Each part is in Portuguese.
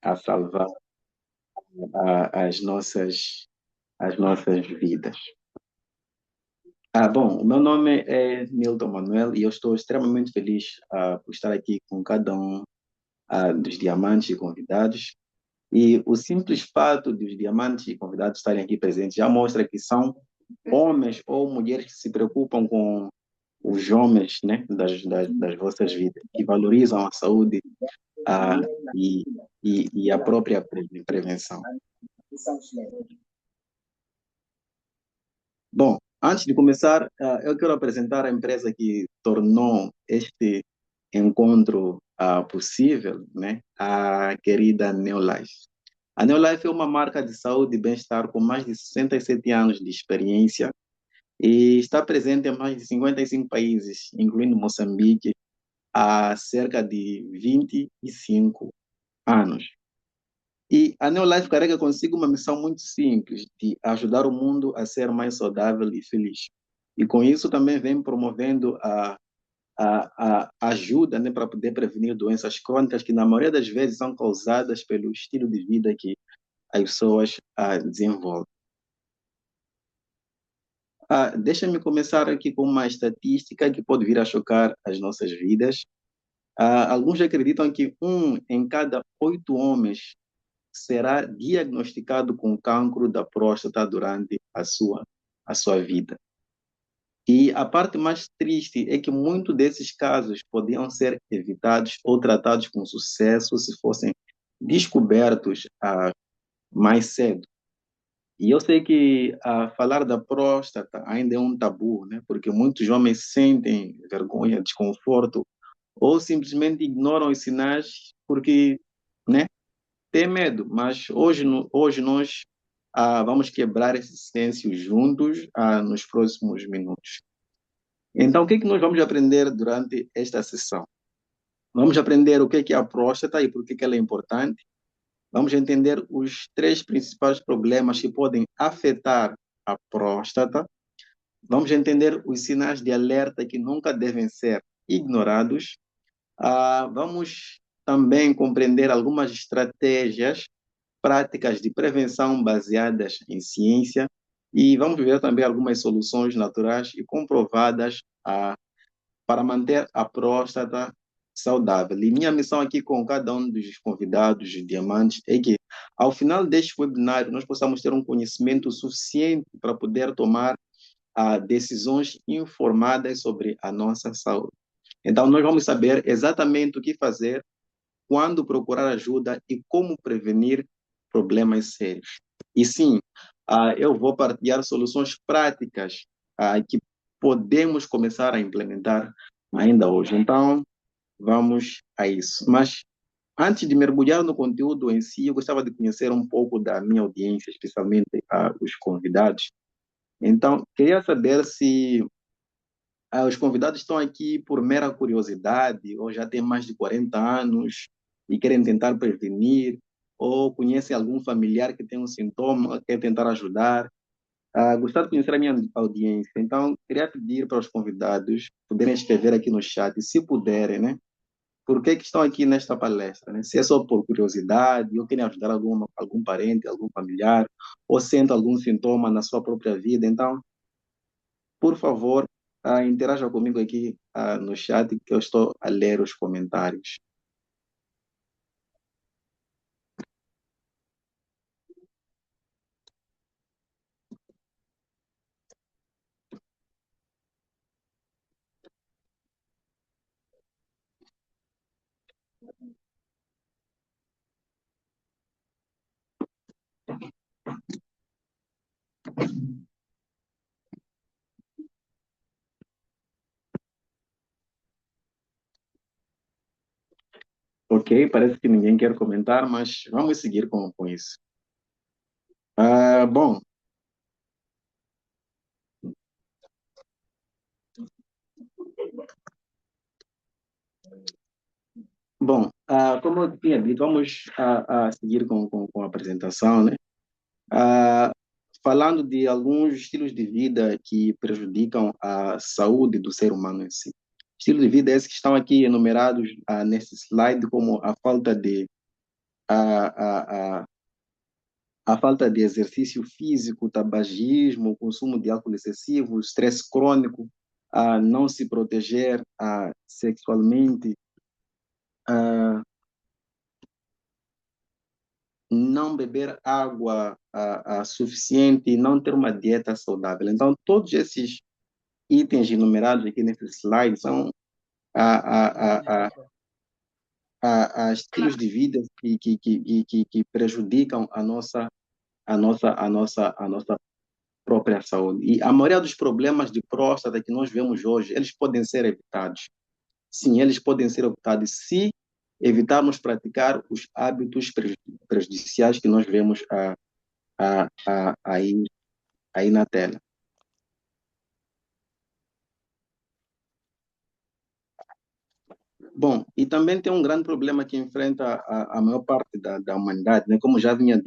a salvar as nossas vidas. Bom, o meu nome é Nilton Manuel e eu estou extremamente feliz por estar aqui com cada um dos diamantes e convidados. E o simples fato dos diamantes e convidados estarem aqui presentes já mostra que são homens ou mulheres que se preocupam com os homens, né, das vossas vidas, que valorizam a saúde ah, e, e a própria prevenção. Bom, antes de começar, eu quero apresentar a empresa que tornou este encontro possível, né? A querida Neolife. A Neolife é uma marca de saúde e bem-estar com mais de 67 anos de experiência e está presente em mais de 55 países, incluindo Moçambique, há cerca de 25 anos. E a Neolife carrega consigo uma missão muito simples de ajudar o mundo a ser mais saudável e feliz. E com isso também vem promovendo a ajuda, né, para poder prevenir doenças crônicas que na maioria das vezes são causadas pelo estilo de vida que as pessoas desenvolvem. Deixa-me começar aqui com uma estatística que pode vir a chocar as nossas vidas. Alguns acreditam que um em cada 8 homens será diagnosticado com cancro da próstata durante a sua vida. E a parte mais triste é que muitos desses casos podiam ser evitados ou tratados com sucesso se fossem descobertos mais cedo. E eu sei que falar da próstata ainda é um tabu, né? Porque muitos homens sentem vergonha, desconforto ou simplesmente ignoram os sinais porque, né, ter medo, mas hoje, hoje nós vamos quebrar esse silêncio juntos nos próximos minutos. Então, o que é que nós vamos aprender durante esta sessão? Vamos aprender o que é a próstata e por que ela é importante. Vamos entender os 3 principais problemas que podem afetar a próstata. Vamos entender os sinais de alerta que nunca devem ser ignorados. Vamos também compreender algumas estratégias práticas de prevenção baseadas em ciência e vamos ver também algumas soluções naturais e comprovadas para manter a próstata saudável. E minha missão aqui com cada um dos convidados, diamantes, é que ao final deste webinário nós possamos ter um conhecimento suficiente para poder tomar decisões informadas sobre a nossa saúde. Então, nós vamos saber exatamente o que fazer, quando procurar ajuda e como prevenir problemas sérios. E sim, eu vou partilhar soluções práticas que podemos começar a implementar ainda hoje. Então, vamos a isso. Mas antes de mergulhar no conteúdo em si, eu gostava de conhecer um pouco da minha audiência, especialmente os convidados. Então, queria saber se os convidados estão aqui por mera curiosidade, ou já têm mais de 40 anos e querem tentar prevenir, ou conhecem algum familiar que tem um sintoma, quer tentar ajudar. Gostava de conhecer a minha audiência. Então, queria pedir para os convidados poderem escrever aqui no chat, se puderem, né? Por que estão aqui nesta palestra, né? Se é só por curiosidade, ou querem ajudar algum parente, algum familiar, ou sentem algum sintoma na sua própria vida. Então, por favor, interaja comigo aqui no chat que eu estou a ler os comentários. Ok, parece que ninguém quer comentar, mas vamos seguir com isso. Bom, como eu tinha dito, vamos a seguir com a apresentação, né? Ah, falando de alguns estilos de vida que prejudicam a saúde do ser humano em si. Estilos de vida esses que estão aqui enumerados nesse slide, como a falta de a, a, a falta de exercício físico, tabagismo, o consumo de álcool excessivo, o estresse crônico, a não se proteger sexualmente, a não beber água suficiente, não ter uma dieta saudável. Então, todos esses itens enumerados aqui nesse slide são a, a, a, a estilos de vida que prejudicam a nossa própria saúde. E a maioria dos problemas de próstata que nós vemos hoje, eles podem ser evitados. Sim, eles podem ser evitados se evitarmos praticar os hábitos prejudiciais que nós vemos aí na tela. Bom, e também tem um grande problema que enfrenta a maior parte da humanidade, né? Como já vinha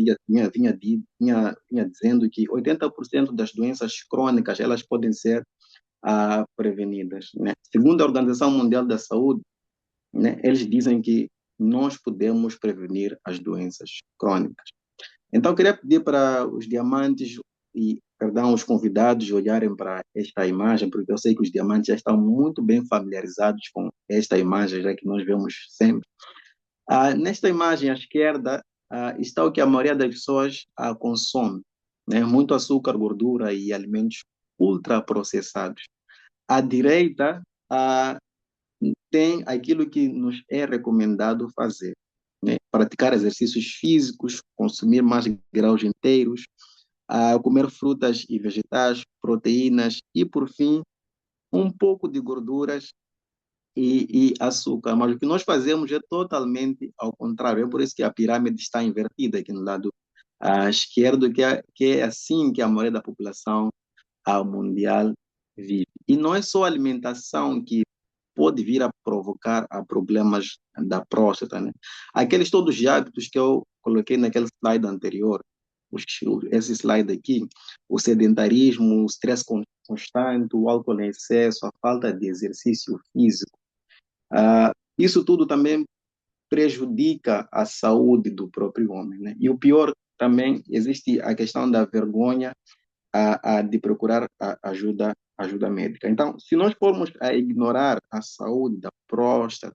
dizendo que 80% das doenças crônicas elas podem ser prevenidas, né? Segundo a Organização Mundial da Saúde, né, eles dizem que nós podemos prevenir as doenças crônicas. Então, eu queria pedir para os diamantes perdão, os convidados olharem para esta imagem, porque eu sei que os diamantes já estão muito bem familiarizados com esta imagem, já que nós vemos sempre. Nesta imagem à esquerda está o que a maioria das pessoas consome, né? Muito açúcar, gordura e alimentos ultraprocessados. À direita tem aquilo que nos é recomendado fazer, né? Praticar exercícios físicos, consumir mais grãos inteiros, comer frutas e vegetais, proteínas e, por fim, um pouco de gorduras e açúcar. Mas o que nós fazemos é totalmente ao contrário. É por isso que a pirâmide está invertida aqui no lado esquerdo, que é assim que a maioria da população mundial vive. E não é só a alimentação que pode vir a provocar problemas da próstata, né? Aqueles todos os hábitos que eu coloquei naquele slide anterior, esse slide aqui, o sedentarismo, o estresse constante, o álcool em excesso, a falta de exercício físico, isso tudo também prejudica a saúde do próprio homem, né? E o pior também existe a questão da vergonha de procurar ajuda médica. Então, se nós formos a ignorar a saúde da próstata,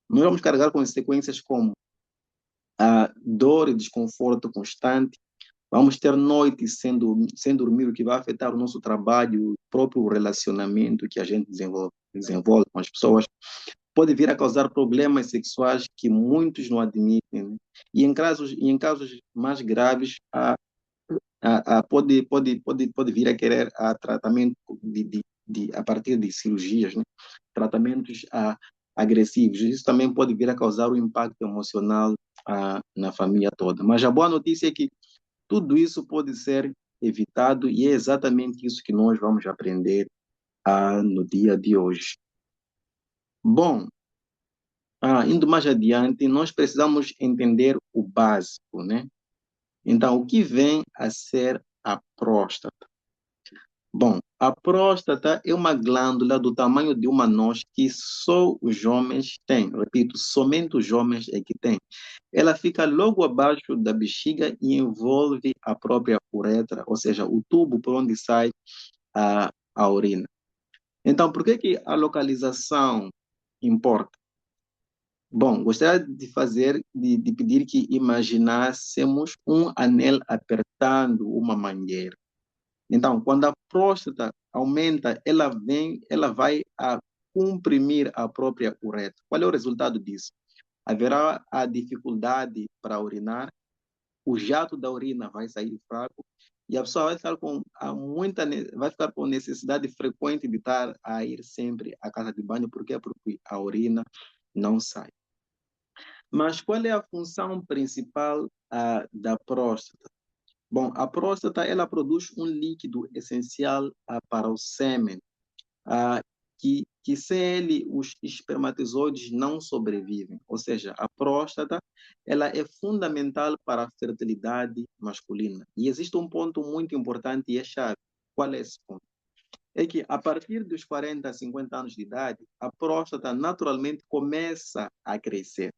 nós vamos carregar consequências como dor e desconforto constante, vamos ter noites sem dormir, o que vai afetar o nosso trabalho, o próprio relacionamento que a gente desenvolve com as pessoas, pode vir a causar problemas sexuais que muitos não admitem, né? E em casos mais graves, pode vir a querer tratamento a partir de cirurgias, né? Tratamentos agressivos. Isso também pode vir a causar um impacto emocional na família toda. Mas a boa notícia é que tudo isso pode ser evitado e é exatamente isso que nós vamos aprender no dia de hoje. Bom, indo mais adiante, nós precisamos entender o básico, né? Então, o que vem a ser a próstata? Bom, a próstata é uma glândula do tamanho de uma noz que só os homens têm. Repito, somente os homens é que têm. Ela fica logo abaixo da bexiga e envolve a própria uretra, ou seja, o tubo por onde sai a urina. Então, por que a localização importa? Bom, gostaria de pedir que imaginássemos um anel apertando uma mangueira. Então, quando a próstata aumenta, ela vai comprimir a própria uretra. Qual é o resultado disso? Haverá a dificuldade para urinar, o jato da urina vai sair fraco e a pessoa vai ficar vai ficar com necessidade frequente de estar a ir sempre à casa de banho. Por quê? Porque a urina não sai. Mas qual é a função principal da próstata? Bom, a próstata ela produz um líquido essencial para o sêmen, que sem ele os espermatozoides não sobrevivem. Ou seja, a próstata ela é fundamental para a fertilidade masculina. E existe um ponto muito importante e é chave. Qual é esse ponto? É que a partir dos 40 a 50 anos de idade, a próstata naturalmente começa a crescer.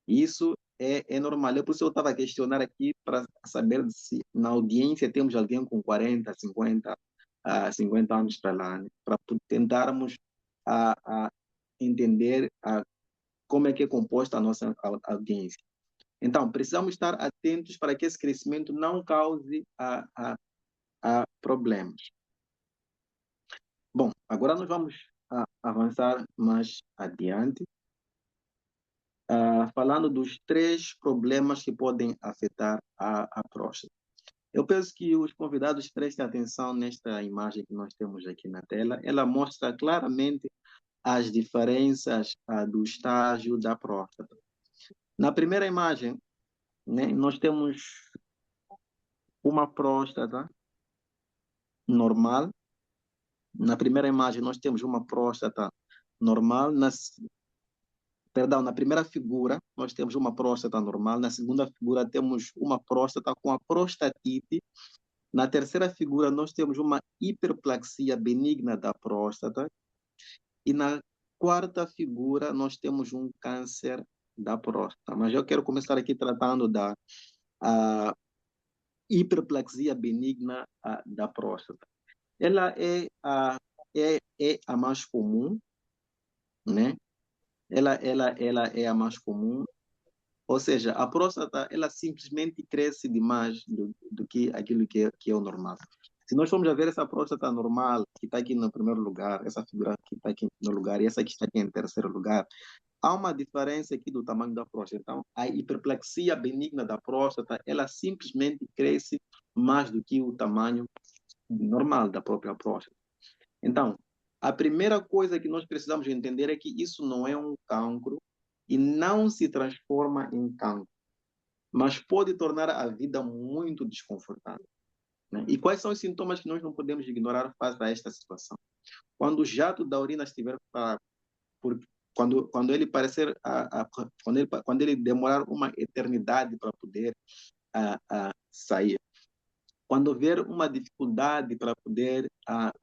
Isso é normal. É por isso que eu estava a questionar aqui para saber se na audiência temos alguém com 40, 50, 50 anos para lá, né? Para tentarmos a entender como é que é composta a nossa audiência. Então, precisamos estar atentos para que esse crescimento não cause a problemas. Bom, agora nós vamos avançar mais adiante, falando dos 3 problemas que podem afetar a próstata. Eu penso que os convidados prestem atenção nesta imagem que nós temos aqui na tela. Ela mostra claramente as diferenças do estágio da próstata. Na primeira imagem, né, nós temos uma próstata normal. Na primeira imagem, nós temos uma próstata normal. Na primeira figura, nós temos uma próstata normal. Na segunda figura, temos uma próstata com a prostatite. Na terceira figura, nós temos uma hiperplasia benigna da próstata. E na quarta figura, nós temos um câncer da próstata. Mas eu quero começar aqui tratando da hiperplasia benigna da próstata. Ela é a mais comum, né? Ela é a mais comum, ou seja, a próstata ela simplesmente cresce demais do que aquilo que é o normal. Se nós formos a ver essa próstata normal, que está aqui no primeiro lugar, essa figura que está aqui no lugar, e essa que está aqui em terceiro lugar, há uma diferença aqui do tamanho da próstata. Então, a hiperplasia benigna da próstata, ela simplesmente cresce mais do que o tamanho normal da própria próstata. Então, a primeira coisa que nós precisamos entender é que isso não é um cancro e não se transforma em cancro, mas pode tornar a vida muito desconfortável, né? E quais são os sintomas que nós não podemos ignorar face a esta situação? Quando o jato da urina estiver fraco, quando ele parecer, quando ele demorar uma eternidade para poder sair, quando houver uma dificuldade para poder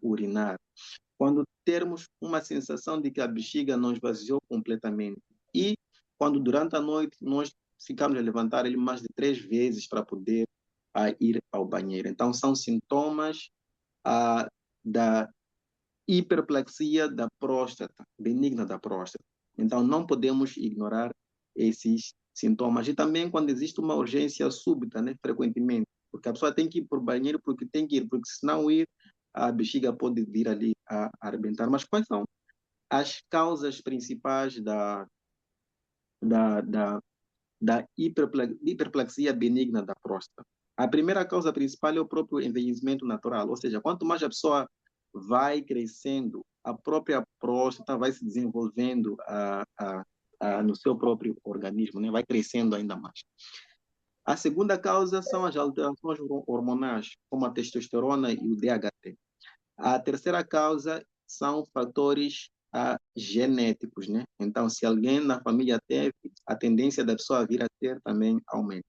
urinar, quando termos uma sensação de que a bexiga não esvaziou completamente e quando durante a noite nós ficamos a levantar ele mais de 3 vezes para poder ir ao banheiro. Então, são sintomas da hiperplasia da próstata, benigna da próstata. Então, não podemos ignorar esses sintomas. E também quando existe uma urgência súbita, né, frequentemente, porque a pessoa tem que ir para o banheiro porque tem que ir, porque se não ir, a bexiga pode vir ali a arrebentar. Mas quais são as causas principais da, da, da hiperplasia benigna da próstata? A primeira causa principal é o próprio envelhecimento natural, ou seja, quanto mais a pessoa vai crescendo, a própria próstata vai se desenvolvendo no seu próprio organismo, né? Vai crescendo ainda mais. A segunda causa são as alterações hormonais, como a testosterona e o DHT. A terceira causa são fatores genéticos, né? Então, se alguém na família teve, a tendência da pessoa vir a ter também aumenta.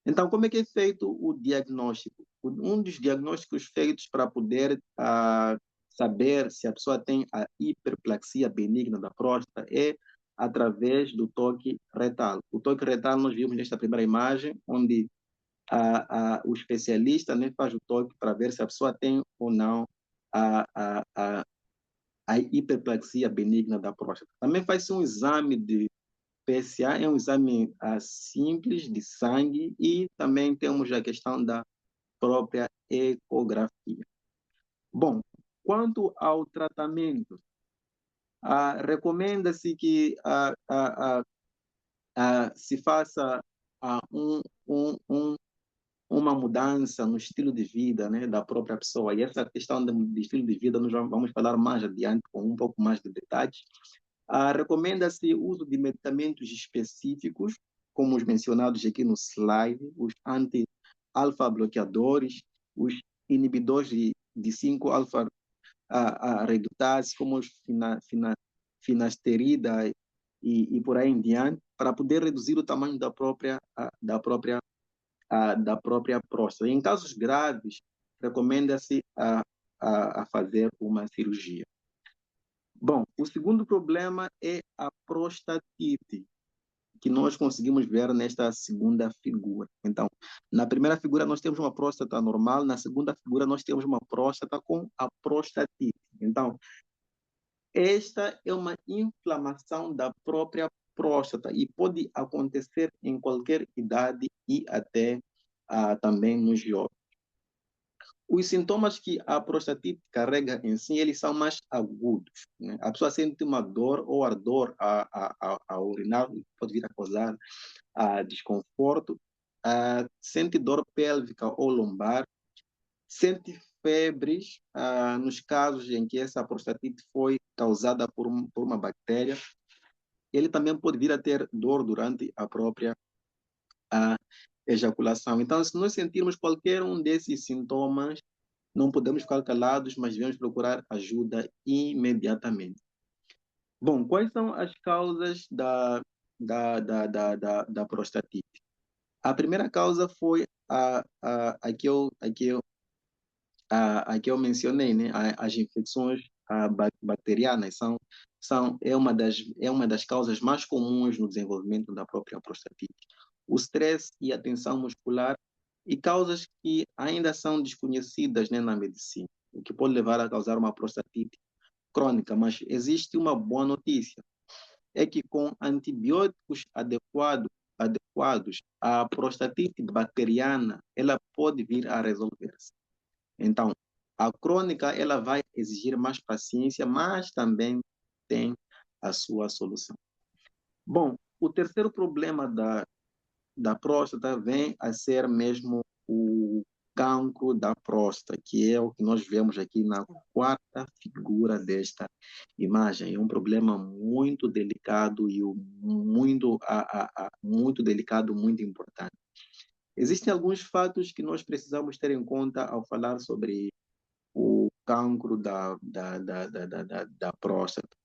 Então, como é que é feito o diagnóstico? Um dos diagnósticos feitos para poder saber se a pessoa tem a hiperplasia benigna da próstata é através do toque retal. O toque retal nós vimos nesta primeira imagem, onde o especialista, né, faz o toque para ver se a pessoa tem ou não a hiperplasia benigna da próstata. Também faz-se um exame de PSA, é um exame simples de sangue, e também temos a questão da própria ecografia. Bom, quanto ao tratamento, recomenda-se que se faça uma mudança no estilo de vida, né, da própria pessoa. E essa questão de estilo de vida nós vamos falar mais adiante com um pouco mais de detalhes. Recomenda-se o uso de medicamentos específicos, como os mencionados aqui no slide, os anti-alfa-bloqueadores, os inibidores de 5-alfa-redutase, como os finasterida e por aí em diante, para poder reduzir o tamanho da própria próstata. Em casos graves, recomenda-se a fazer uma cirurgia. Bom, o segundo problema é a prostatite, que nós conseguimos ver nesta segunda figura. Então, na primeira figura nós temos uma próstata normal, na segunda figura nós temos uma próstata com a prostatite. Então, esta é uma inflamação da própria próstata e pode acontecer em qualquer idade e até também nos jovens. Os sintomas que a prostatite carrega em si, eles são mais agudos, né? A pessoa sente uma dor ou ardor a urinar, pode vir a causar desconforto, sente dor pélvica ou lombar, sente febres nos casos em que essa prostatite foi causada por uma bactéria. Ele também pode vir a ter dor durante a própria ejaculação. Então, se nós sentirmos qualquer um desses sintomas, não podemos ficar calados, mas devemos procurar ajuda imediatamente. Bom, quais são as causas da prostatite? A primeira causa foi a que eu mencionei, né? As infecções bacterianas é uma das causas mais comuns no desenvolvimento da própria prostatite. O stress e a tensão muscular e causas que ainda são desconhecidas, né, na medicina, o que pode levar a causar uma prostatite crônica. Mas existe uma boa notícia, é que com antibióticos adequados, a prostatite bacteriana ela pode vir a resolver-se. Então, a crônica ela vai exigir mais paciência, mas também tem a sua solução. Bom, o terceiro problema da próstata vem a ser mesmo o cancro da próstata, que é o que nós vemos aqui na quarta figura desta imagem. É um problema muito delicado e muito delicado, muito importante. Existem alguns fatos que nós precisamos ter em conta ao falar sobre o cancro da próstata.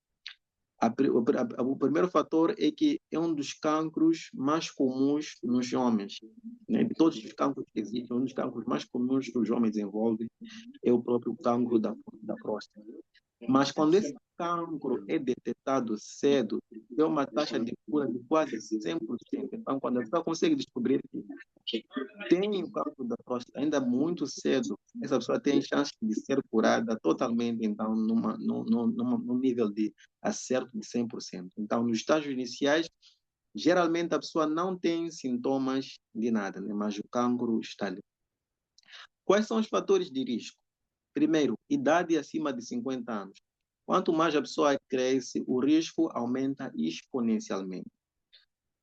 O primeiro fator é que é um dos cancros mais comuns nos homens, né? De todos os cancros que existem, um dos cancros mais comuns que os homens desenvolvem é o próprio cancro da próstata. Mas quando esse cancro é detectado cedo, tem uma taxa de cura de quase 100%. Então, quando a pessoa consegue descobrir que tem o cancro da próstata ainda muito cedo, essa pessoa tem chance de ser curada totalmente, então, num nível de acerto de 100%. Então, nos estágios iniciais, geralmente a pessoa não tem sintomas de nada, né? Mas o cancro está ali. Quais são os fatores de risco? Primeiro, idade acima de 50 anos. Quanto mais a pessoa cresce, o risco aumenta exponencialmente.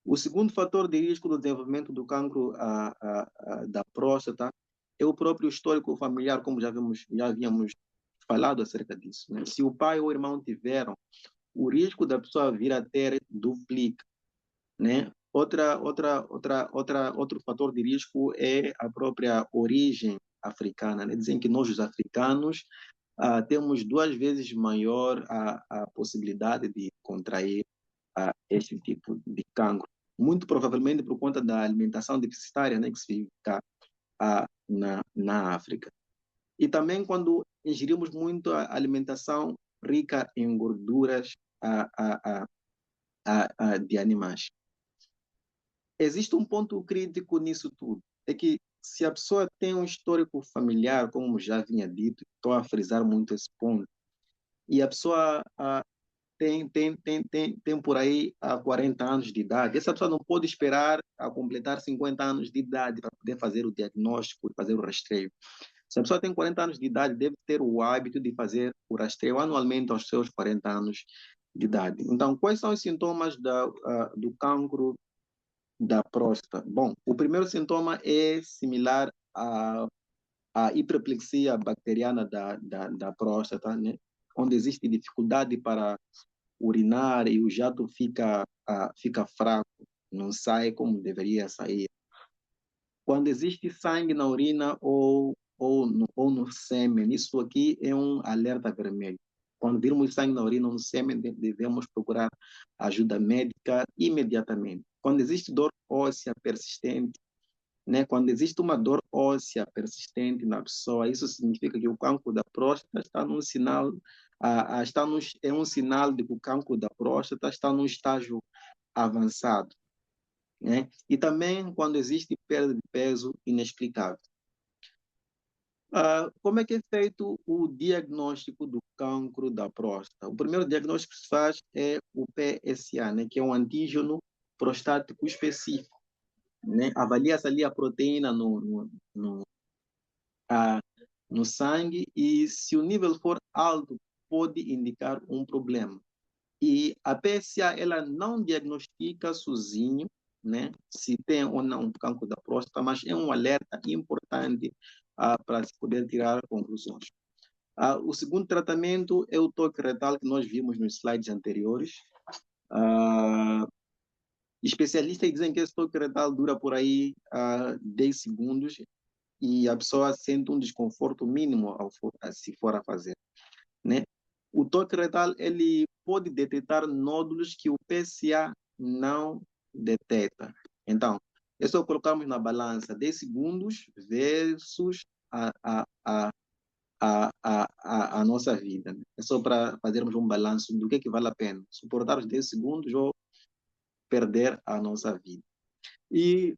O segundo fator de risco do desenvolvimento do cancro da próstata é o próprio histórico familiar, como já havíamos falado acerca disso, né? Se o pai ou o irmão tiveram, o risco da pessoa vir a ter duplica, né? Outro fator de risco é a própria origem africana, né? Dizem que nós, os africanos, temos 2 vezes maior a possibilidade de contrair este tipo de cancro. Muito provavelmente por conta da alimentação deficitária, né, que se vive cá na África. E também quando ingerimos muito a alimentação rica em gorduras de animais. Existe um ponto crítico nisso tudo, é que se a pessoa tem um histórico familiar, como já vinha dito, estou a frisar muito esse ponto, e a pessoa tem por aí 40 anos de idade, essa pessoa não pode esperar a completar 50 anos de idade para poder fazer o diagnóstico e fazer o rastreio. Se a pessoa tem 40 anos de idade, deve ter o hábito de fazer o rastreio anualmente aos seus 40 anos de idade. Então, quais são os sintomas do cancro da próstata? Bom, o primeiro sintoma é similar à hiperplexia bacteriana da próstata, né? Onde existe dificuldade para urinar e o jato fica fraco, não sai como deveria sair. Quando existe sangue na urina ou no sêmen, isso aqui é um alerta vermelho. Quando virmos sangue na urina ou no sêmen, devemos procurar ajuda médica imediatamente. Quando existe dor óssea persistente, né? Quando existe uma dor óssea persistente na pessoa, isso significa que o cancro da próstata está num sinal, é um sinal de que o cancro da próstata está num estágio avançado. né? E também quando existe perda de peso inexplicável. Como é que é feito o diagnóstico do cancro da próstata? O primeiro diagnóstico que se faz é o PSA, né, que é um antígeno prostático específico, né? Avalia-se ali a proteína ah, no sangue e se o nível for alto, pode indicar um problema. E a PSA, ela não diagnostica sozinho, né, se tem ou não um cancro da próstata, mas é um alerta importante para se poder tirar conclusões. O segundo tratamento é o toque retal, que nós vimos nos slides anteriores. Especialistas dizem que esse toque retal dura por aí 10 segundos e a pessoa sente um desconforto mínimo se for a fazer, né? O toque retal ele pode detectar nódulos que o PSA não detecta. Então, é só colocarmos na balança 10 segundos versus a nossa vida, né? É só para fazermos um balanço do que vale a pena, suportar os 10 segundos ou perder a nossa vida. E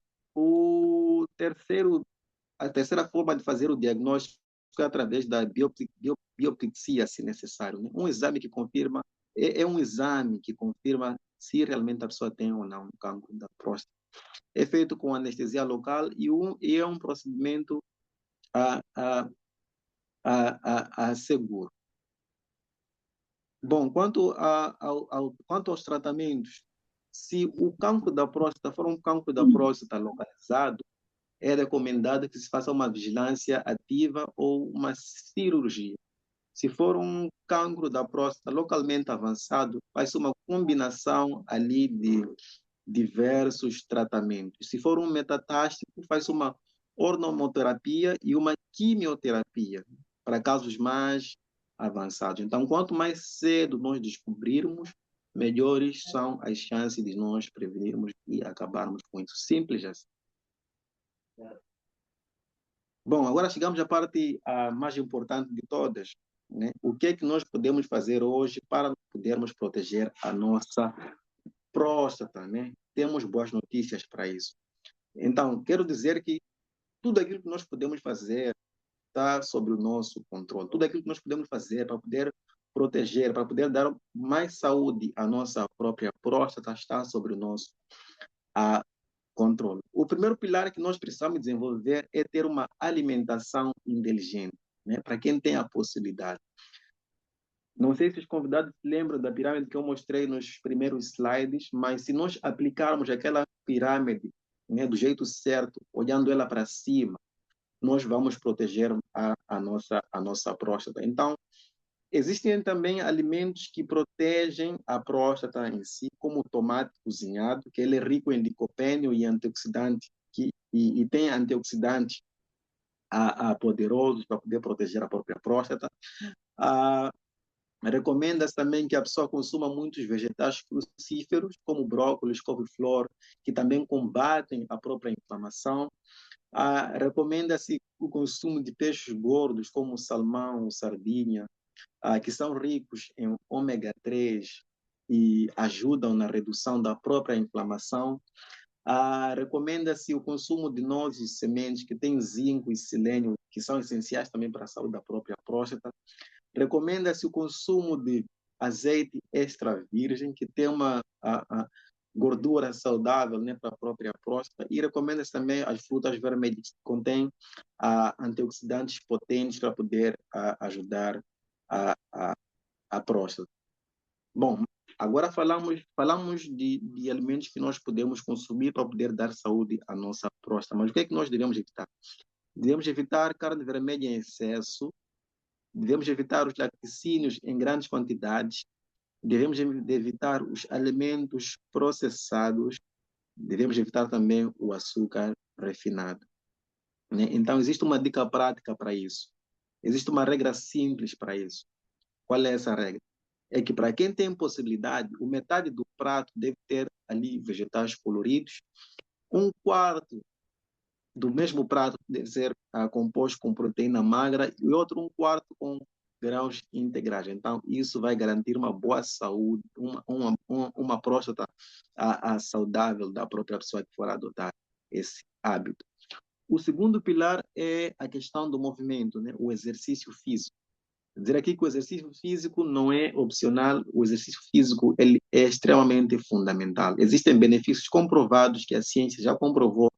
a terceira forma de fazer o diagnóstico é através da biopsia, se necessário, né? Um exame que confirma, é um exame que confirma se realmente a pessoa tem ou não cancro da próstata. É feito com anestesia local e é um procedimento a, a, seguro. Bom, quanto aos tratamentos, se o cancro da próstata for um cancro da próstata localizado, é recomendado que se faça uma vigilância ativa ou uma cirurgia. Se for um cancro da próstata localmente avançado, faz uma combinação ali de diversos tratamentos. Se for um metatástico, faz uma hormonoterapia e uma quimioterapia para casos mais avançados. Então, quanto mais cedo nós descobrirmos, melhores são as chances de nós prevenirmos e acabarmos com isso. Simples assim. Bom, agora chegamos à parte mais importante de todas, né? O que é que nós podemos fazer hoje para podermos proteger a nossa próstata, né? Temos boas notícias para isso. Então, quero dizer que tudo aquilo que nós podemos fazer está sob o nosso controle. Tudo aquilo que nós podemos fazer para poder proteger, para poder dar mais saúde à nossa própria próstata está sobre o nosso controle. O primeiro pilar que nós precisamos desenvolver é ter uma alimentação inteligente, né? Para quem tem a possibilidade. Não sei se os convidados se lembram da pirâmide que eu mostrei nos primeiros slides, mas se nós aplicarmos aquela pirâmide, né, do jeito certo, olhando ela para cima, nós vamos proteger a nossa próstata. Então, existem também alimentos que protegem a próstata em si, como o tomate cozinhado, que ele é rico em licopênio e antioxidante, e tem antioxidantes poderosos para poder proteger a própria próstata. Recomenda-se também que a pessoa consuma muitos vegetais crucíferos, como brócolis, couve-flor, que também combatem a própria inflamação. Recomenda-se o consumo de peixes gordos, como salmão, sardinha, que são ricos em ômega 3 e ajudam na redução da própria inflamação. Recomenda-se o consumo de nozes e sementes que têm zinco e selênio, que são essenciais também para a saúde da própria próstata. Recomenda-se o consumo de azeite extra virgem, que tem uma gordura saudável, né, para a própria próstata. E recomenda-se também as frutas vermelhas, que contêm antioxidantes potentes para poder ajudar a próstata. Bom, agora falamos de alimentos que nós podemos consumir para poder dar saúde à nossa próstata. Mas o que é que nós devemos evitar? Devemos evitar carne vermelha em excesso, devemos evitar os laticínios em grandes quantidades, devemos evitar os alimentos processados, devemos evitar também o açúcar refinado, né? Então, existe uma dica prática para isso. Existe uma regra simples para isso. Qual é essa regra? É que para quem tem possibilidade, o metade do prato deve ter ali vegetais coloridos, um quarto do mesmo prato deve ser composto com proteína magra e outro um quarto com graus integrais. Então, isso vai garantir uma boa saúde, uma próstata saudável da própria pessoa que for adotar esse hábito. O segundo pilar é a questão do movimento, né? O exercício físico. Dizer aqui que o exercício físico não é opcional, o exercício físico ele é extremamente fundamental. Existem benefícios comprovados que a ciência já comprovou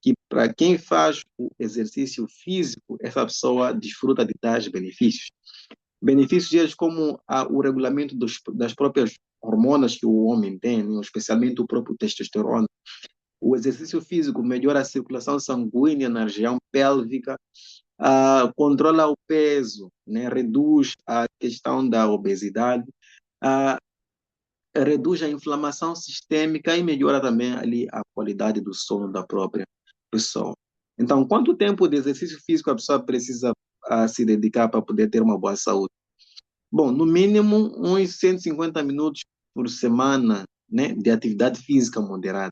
que para quem faz o exercício físico, essa pessoa desfruta de tais benefícios. Benefícios como o regulamento das próprias hormonas que o homem tem, né? Especialmente o próprio testosterona. O exercício físico melhora a circulação sanguínea na região pélvica, controla o peso, né? Reduz a questão da obesidade, reduz a inflamação sistêmica e melhora também ali a qualidade do sono da própria pessoa. Então, quanto tempo de exercício físico a pessoa precisa se dedicar para poder ter uma boa saúde? Bom, no mínimo uns 150 minutos por semana, né, de atividade física moderada.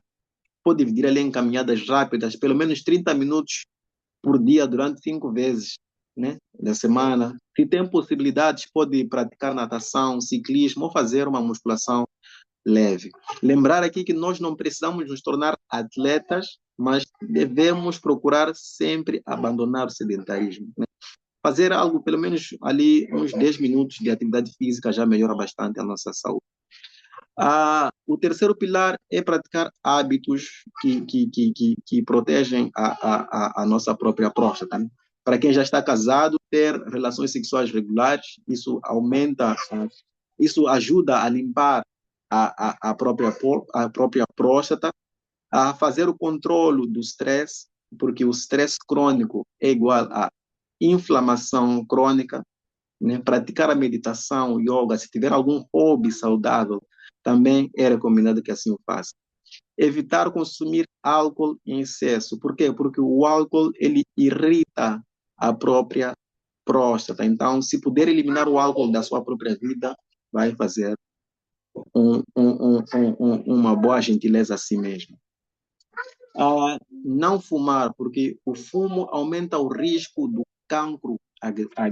Pode dividir ali em caminhadas rápidas, pelo menos 30 minutos por dia durante 5 vezes, né, da semana. Se tem possibilidades, pode praticar natação, ciclismo ou fazer uma musculação leve. Lembrar aqui que nós não precisamos nos tornar atletas, mas devemos procurar sempre abandonar o sedentarismo, né? Fazer algo, pelo menos ali, uns 10 minutos de atividade física já melhora bastante a nossa saúde. O terceiro pilar é praticar hábitos que protegem a nossa própria próstata, né? Para quem já está casado, ter relações sexuais regulares, isso ajuda a limpar a própria próstata, a fazer o controle do estresse, porque o estresse crônico é igual a inflamação crônica, né? Praticar a meditação, o yoga, se tiver algum hobby saudável, também é recomendado que assim o faça. Evitar consumir álcool em excesso. Por quê? Porque o álcool ele irrita a própria próstata. Então, se puder eliminar o álcool da sua própria vida, vai fazer uma boa gentileza a si mesmo. Não fumar, porque o fumo aumenta o risco do cancro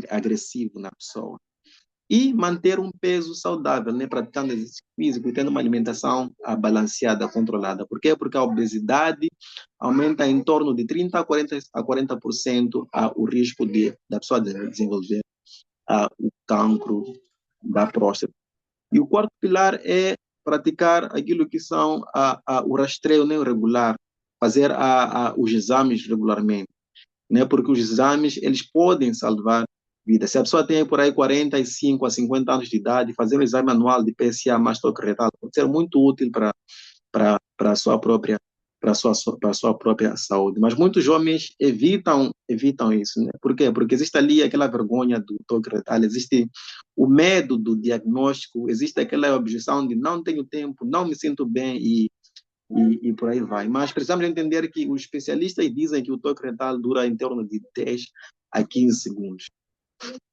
agressivo na pessoa. E manter um peso saudável, né? Praticando exercício físico e tendo uma alimentação balanceada, controlada. Por quê? Porque a obesidade aumenta em torno de 30% a 40% o risco da pessoa desenvolver o cancro da próstata. E o quarto pilar é praticar aquilo que são o rastreio, né, regular, fazer os exames regularmente, né, porque os exames eles podem salvar vidas. Se a pessoa tem por aí 45 a 50 anos de idade, fazer um exame anual de PSA mais toque retal pode ser muito útil para a sua própria saúde. Mas muitos homens evitam isso, né? Por quê? Porque existe ali aquela vergonha do toque retal, existe o medo do diagnóstico, existe aquela objeção de não tenho tempo, não me sinto bem e por aí vai. Mas precisamos entender que os especialistas dizem que o toque retal dura em torno de 10 a 15 segundos.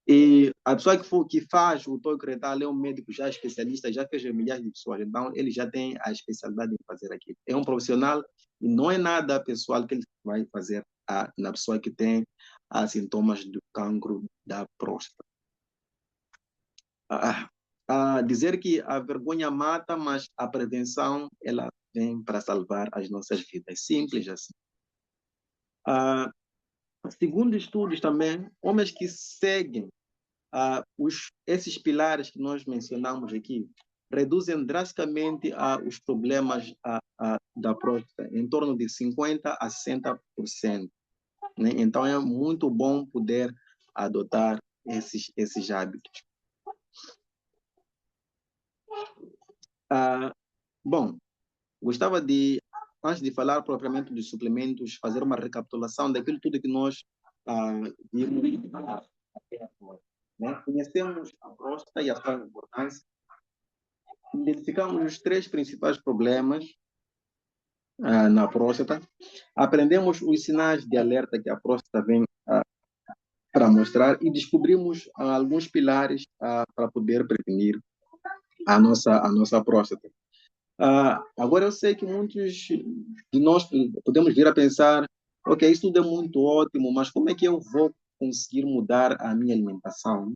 E a pessoa que faz o toque retal é um médico já especialista, já fez milhares de pessoas, então ele já tem a especialidade em fazer aquilo. É um profissional e não é nada pessoal que ele vai fazer na pessoa que tem sintomas do cancro da próstata. Dizer que a vergonha mata, mas a prevenção ela vem para salvar as nossas vidas. Simples assim. Segundo estudos também, homens que seguem esses pilares que nós mencionamos aqui reduzem drasticamente os problemas da próstata, em torno de 50% a 60%. Né? Então, é muito bom poder adotar esses hábitos. Bom, gostava de, antes de falar propriamente dos suplementos, fazer uma recapitulação daquilo tudo que nós vimos até agora. Né? Conhecemos a próstata e a sua importância, identificamos os 3 principais problemas na próstata, aprendemos os sinais de alerta que a próstata vem para mostrar e descobrimos alguns pilares para poder prevenir a nossa próstata. Agora eu sei que muitos de nós podemos vir a pensar, ok, isso tudo é muito ótimo, mas como é que eu vou conseguir mudar a minha alimentação?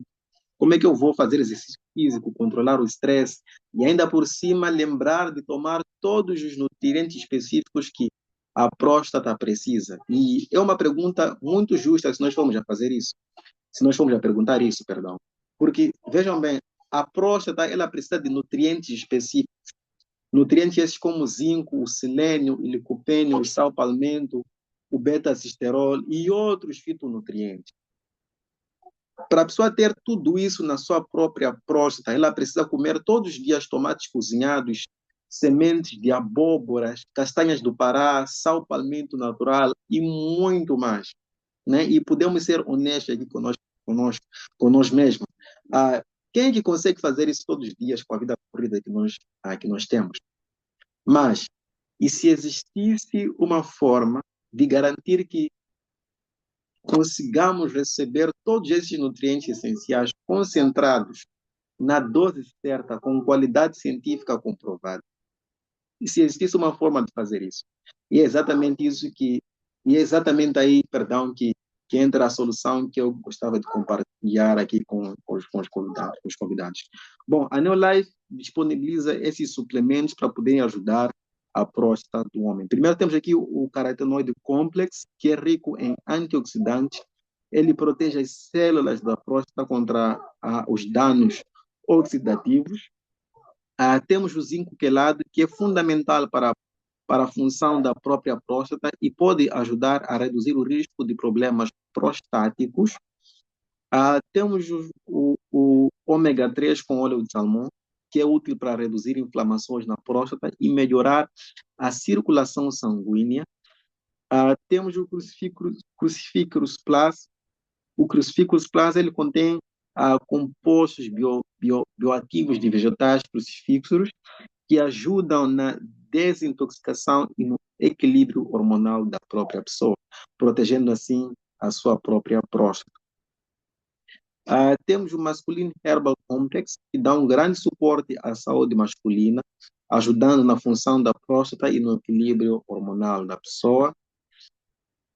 Como é que eu vou fazer exercício físico, controlar o estresse e ainda por cima lembrar de tomar todos os nutrientes específicos que a próstata precisa? E é uma pergunta muito justa se nós formos a fazer isso, se nós formos a perguntar isso, perdão. Porque, vejam bem, a próstata ela precisa de nutrientes específicos. Nutrientes esses como o zinco, o selênio, o licopênio, o sal palmento, o beta-cisterol e outros fitonutrientes. Para a pessoa ter tudo isso na sua própria próstata, ela precisa comer todos os dias tomates cozinhados, sementes de abóboras, castanhas do Pará, sal palmito natural e muito mais, né? E podemos ser honestos aqui com nós mesmos. Ah, quem é que consegue fazer isso todos os dias com a vida corrida que nós temos? Mas, e se existisse uma forma de garantir que consigamos receber todos esses nutrientes essenciais concentrados na dose certa, com qualidade científica comprovada? E se existisse uma forma de fazer isso? E é exatamente isso e é exatamente aí, perdão, que entra a solução que eu gostava de compartilhar aqui com os convidados. Bom, a Neolife disponibiliza esses suplementos para poderem ajudar a próstata do homem. Primeiro temos aqui o carotenoide complex, que é rico em antioxidantes. Ele protege as células da próstata contra os danos oxidativos. Temos o zinco quelado, que é fundamental para a função da própria próstata e pode ajudar a reduzir o risco de problemas prostáticos. Temos o ômega 3 com óleo de salmão, que é útil para reduzir inflamações na próstata e melhorar a circulação sanguínea. Temos o Crucifix Plus. O Crucifix Plus ele contém compostos bioativos de vegetais crucifíferos que ajudam na desintoxicação e no equilíbrio hormonal da própria pessoa, protegendo assim a sua própria próstata. Temos o Masculine Herbal Complex, que dá um grande suporte à saúde masculina, ajudando na função da próstata e no equilíbrio hormonal da pessoa.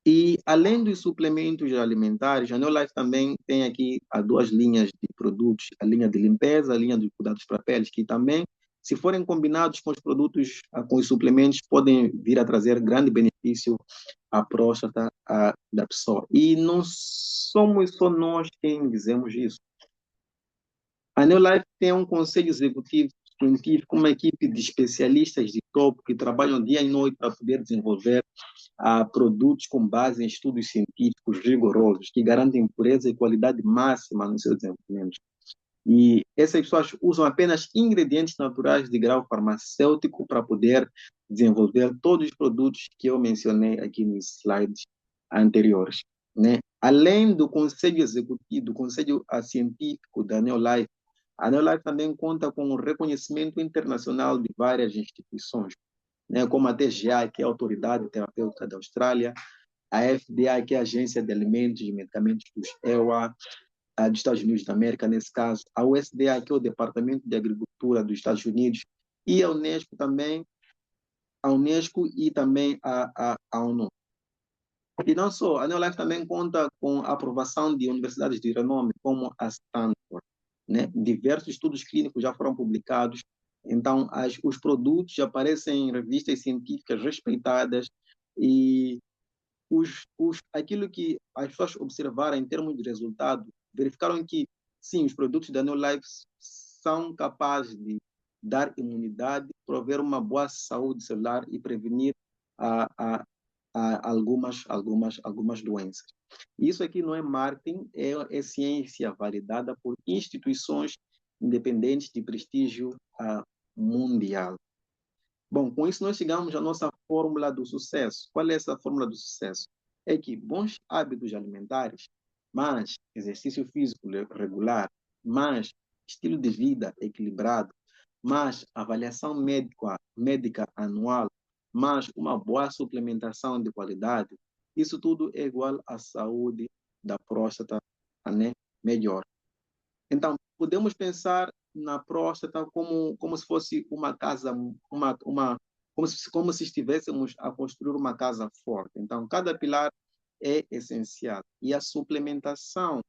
E além dos suplementos alimentares, a Neolife também tem aqui as duas linhas de produtos, a linha de limpeza, a linha de cuidados para peles, que também, se forem combinados com os produtos, com os suplementos, podem vir a trazer grande benefício à próstata da pessoa. E não somos só nós quem dizemos isso. A Neolife tem um conselho executivo científico, uma equipe de especialistas de topo que trabalham dia e noite para poder desenvolver produtos com base em estudos científicos rigorosos que garantem pureza e qualidade máxima no seu desenvolvimento. E essas pessoas usam apenas ingredientes naturais de grau farmacêutico para poder desenvolver todos os produtos que eu mencionei aqui nos slides anteriores, né? Além do conselho executivo, do conselho científico da Neolife, a Neolife também conta com o reconhecimento internacional de várias instituições, né, como a TGA, que é a Autoridade Terapêutica da Austrália, a FDA, que é a Agência de Alimentos e Medicamentos dos EUA, dos Estados Unidos da América, nesse caso, a USDA, que é o Departamento de Agricultura dos Estados Unidos, e a Unesco também, a Unesco e também a ONU. E não só, a Neolife também conta com a aprovação de universidades de renome, como a Stanford, né? Diversos estudos clínicos já foram publicados, então os produtos já aparecem em revistas científicas respeitadas e aquilo que as pessoas observaram em termos de resultado, verificaram que, sim, os produtos da Neolife são capazes de dar imunidade, prover uma boa saúde celular e prevenir algumas doenças. Isso aqui não é marketing, é ciência validada por instituições independentes de prestígio mundial. Bom, com isso nós chegamos à nossa fórmula do sucesso. Qual é essa fórmula do sucesso? É que bons hábitos alimentares, mais exercício físico regular, mais estilo de vida equilibrado, mais avaliação médica anual, mais uma boa suplementação de qualidade, isso tudo é igual à saúde da próstata, né, melhor. Então, podemos pensar na próstata como se fosse uma casa, como se estivéssemos a construir uma casa forte. Então, cada pilar é essencial. E a suplementação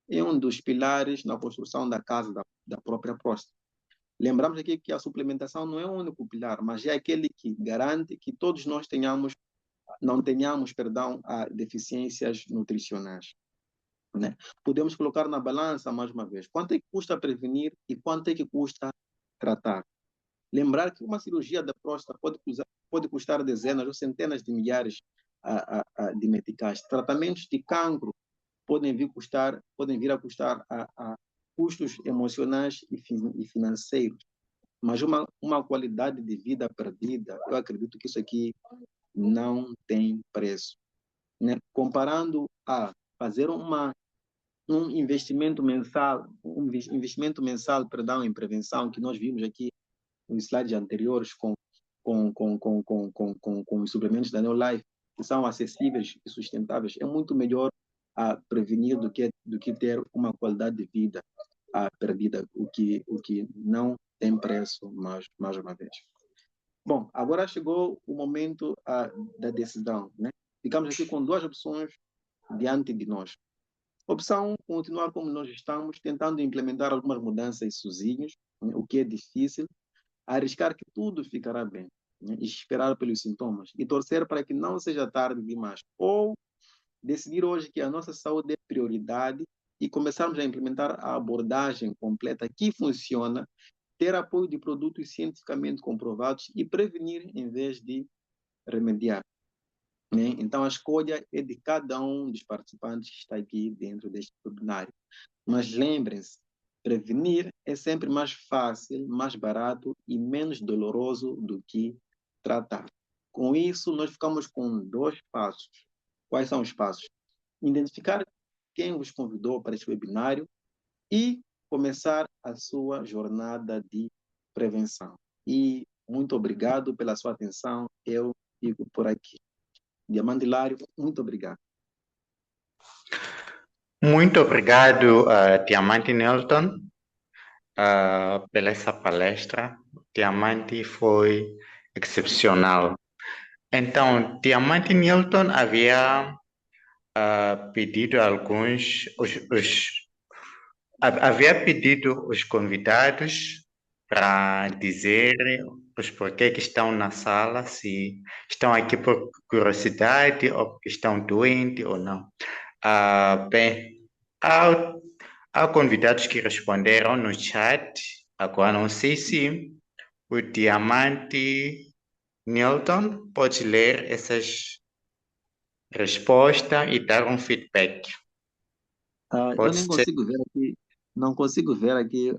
é um dos pilares na construção da casa da própria próstata. Lembramos aqui que a suplementação não é o único pilar, mas é aquele que garante que todos nós não tenhamos, perdão, deficiências nutricionais, né? Podemos colocar na balança, mais uma vez, quanto é que custa prevenir e quanto é que custa tratar. Lembrar que uma cirurgia da próstata pode custar dezenas ou centenas de milhares de meticais. Tratamentos de cancro podem vir a custar custos emocionais e financeiros. Mas uma qualidade de vida perdida, eu acredito que isso aqui não tem preço, né? Comparando a fazer um investimento mensal, perdão, em prevenção, que nós vimos aqui nos slides anteriores com os suplementos da Neolife, que são acessíveis e sustentáveis, é muito melhor prevenir do que ter uma qualidade de vida perdida, o que não tem preço, mais uma vez. Bom, agora chegou o momento da decisão, né? Ficamos aqui com duas opções diante de nós. Opção, continuar como nós estamos, tentando implementar algumas mudanças sozinhos, né? O que é difícil, arriscar que tudo ficará bem, né? E esperar pelos sintomas e torcer para que não seja tarde demais. Ou decidir hoje que a nossa saúde é prioridade e começarmos a implementar a abordagem completa que funciona, ter apoio de produtos cientificamente comprovados e prevenir em vez de remediar, né? Então, a escolha é de cada um dos participantes que está aqui dentro deste webinário. Mas lembrem-se, prevenir é sempre mais fácil, mais barato e menos doloroso do que tratar. Com isso, nós ficamos com 2 passos. Quais são os passos? Identificar quem vos convidou para este webinário e começar a sua jornada de prevenção. E muito obrigado pela sua atenção. Eu fico por aqui. Diamante Hilário, muito obrigado. Muito obrigado, Diamante Newton, pela essa palestra. Diamante foi excepcional. Então, Diamante Newton havia pedido havia pedido os convidados para dizer os porquê que estão na sala, se estão aqui por curiosidade ou porque estão doentes ou não. Bem, há convidados que responderam no chat. Agora, não sei se o Diamante Newton pode ler essas respostas e dar um feedback. Eu Pode nem ser. consigo ver aqui, não consigo ver aqui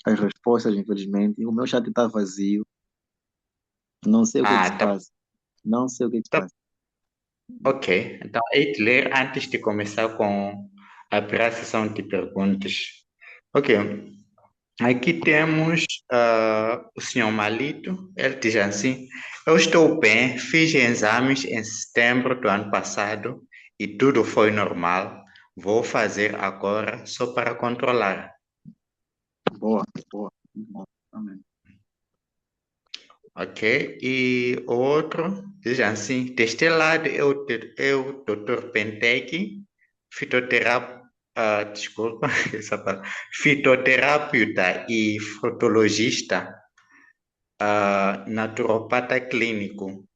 as respostas, infelizmente. O meu chat está vazio. Não sei o que é que se Tá, passa. Não sei o que é que se tá. passa. Ok. Então, hei de ler antes de começar com a primeira sessão de perguntas. Ok. Aqui temos o senhor Malito. Ele diz assim: eu estou bem, fiz exames em setembro do ano passado e tudo foi normal. Vou fazer agora só para controlar. Boa, boa. Muito bom. Amém. Ok? E o outro diz assim: deste lado eu Dr. Pentec, desculpa, essa palavra, fitoterapeuta e frutologista, naturopata clínico.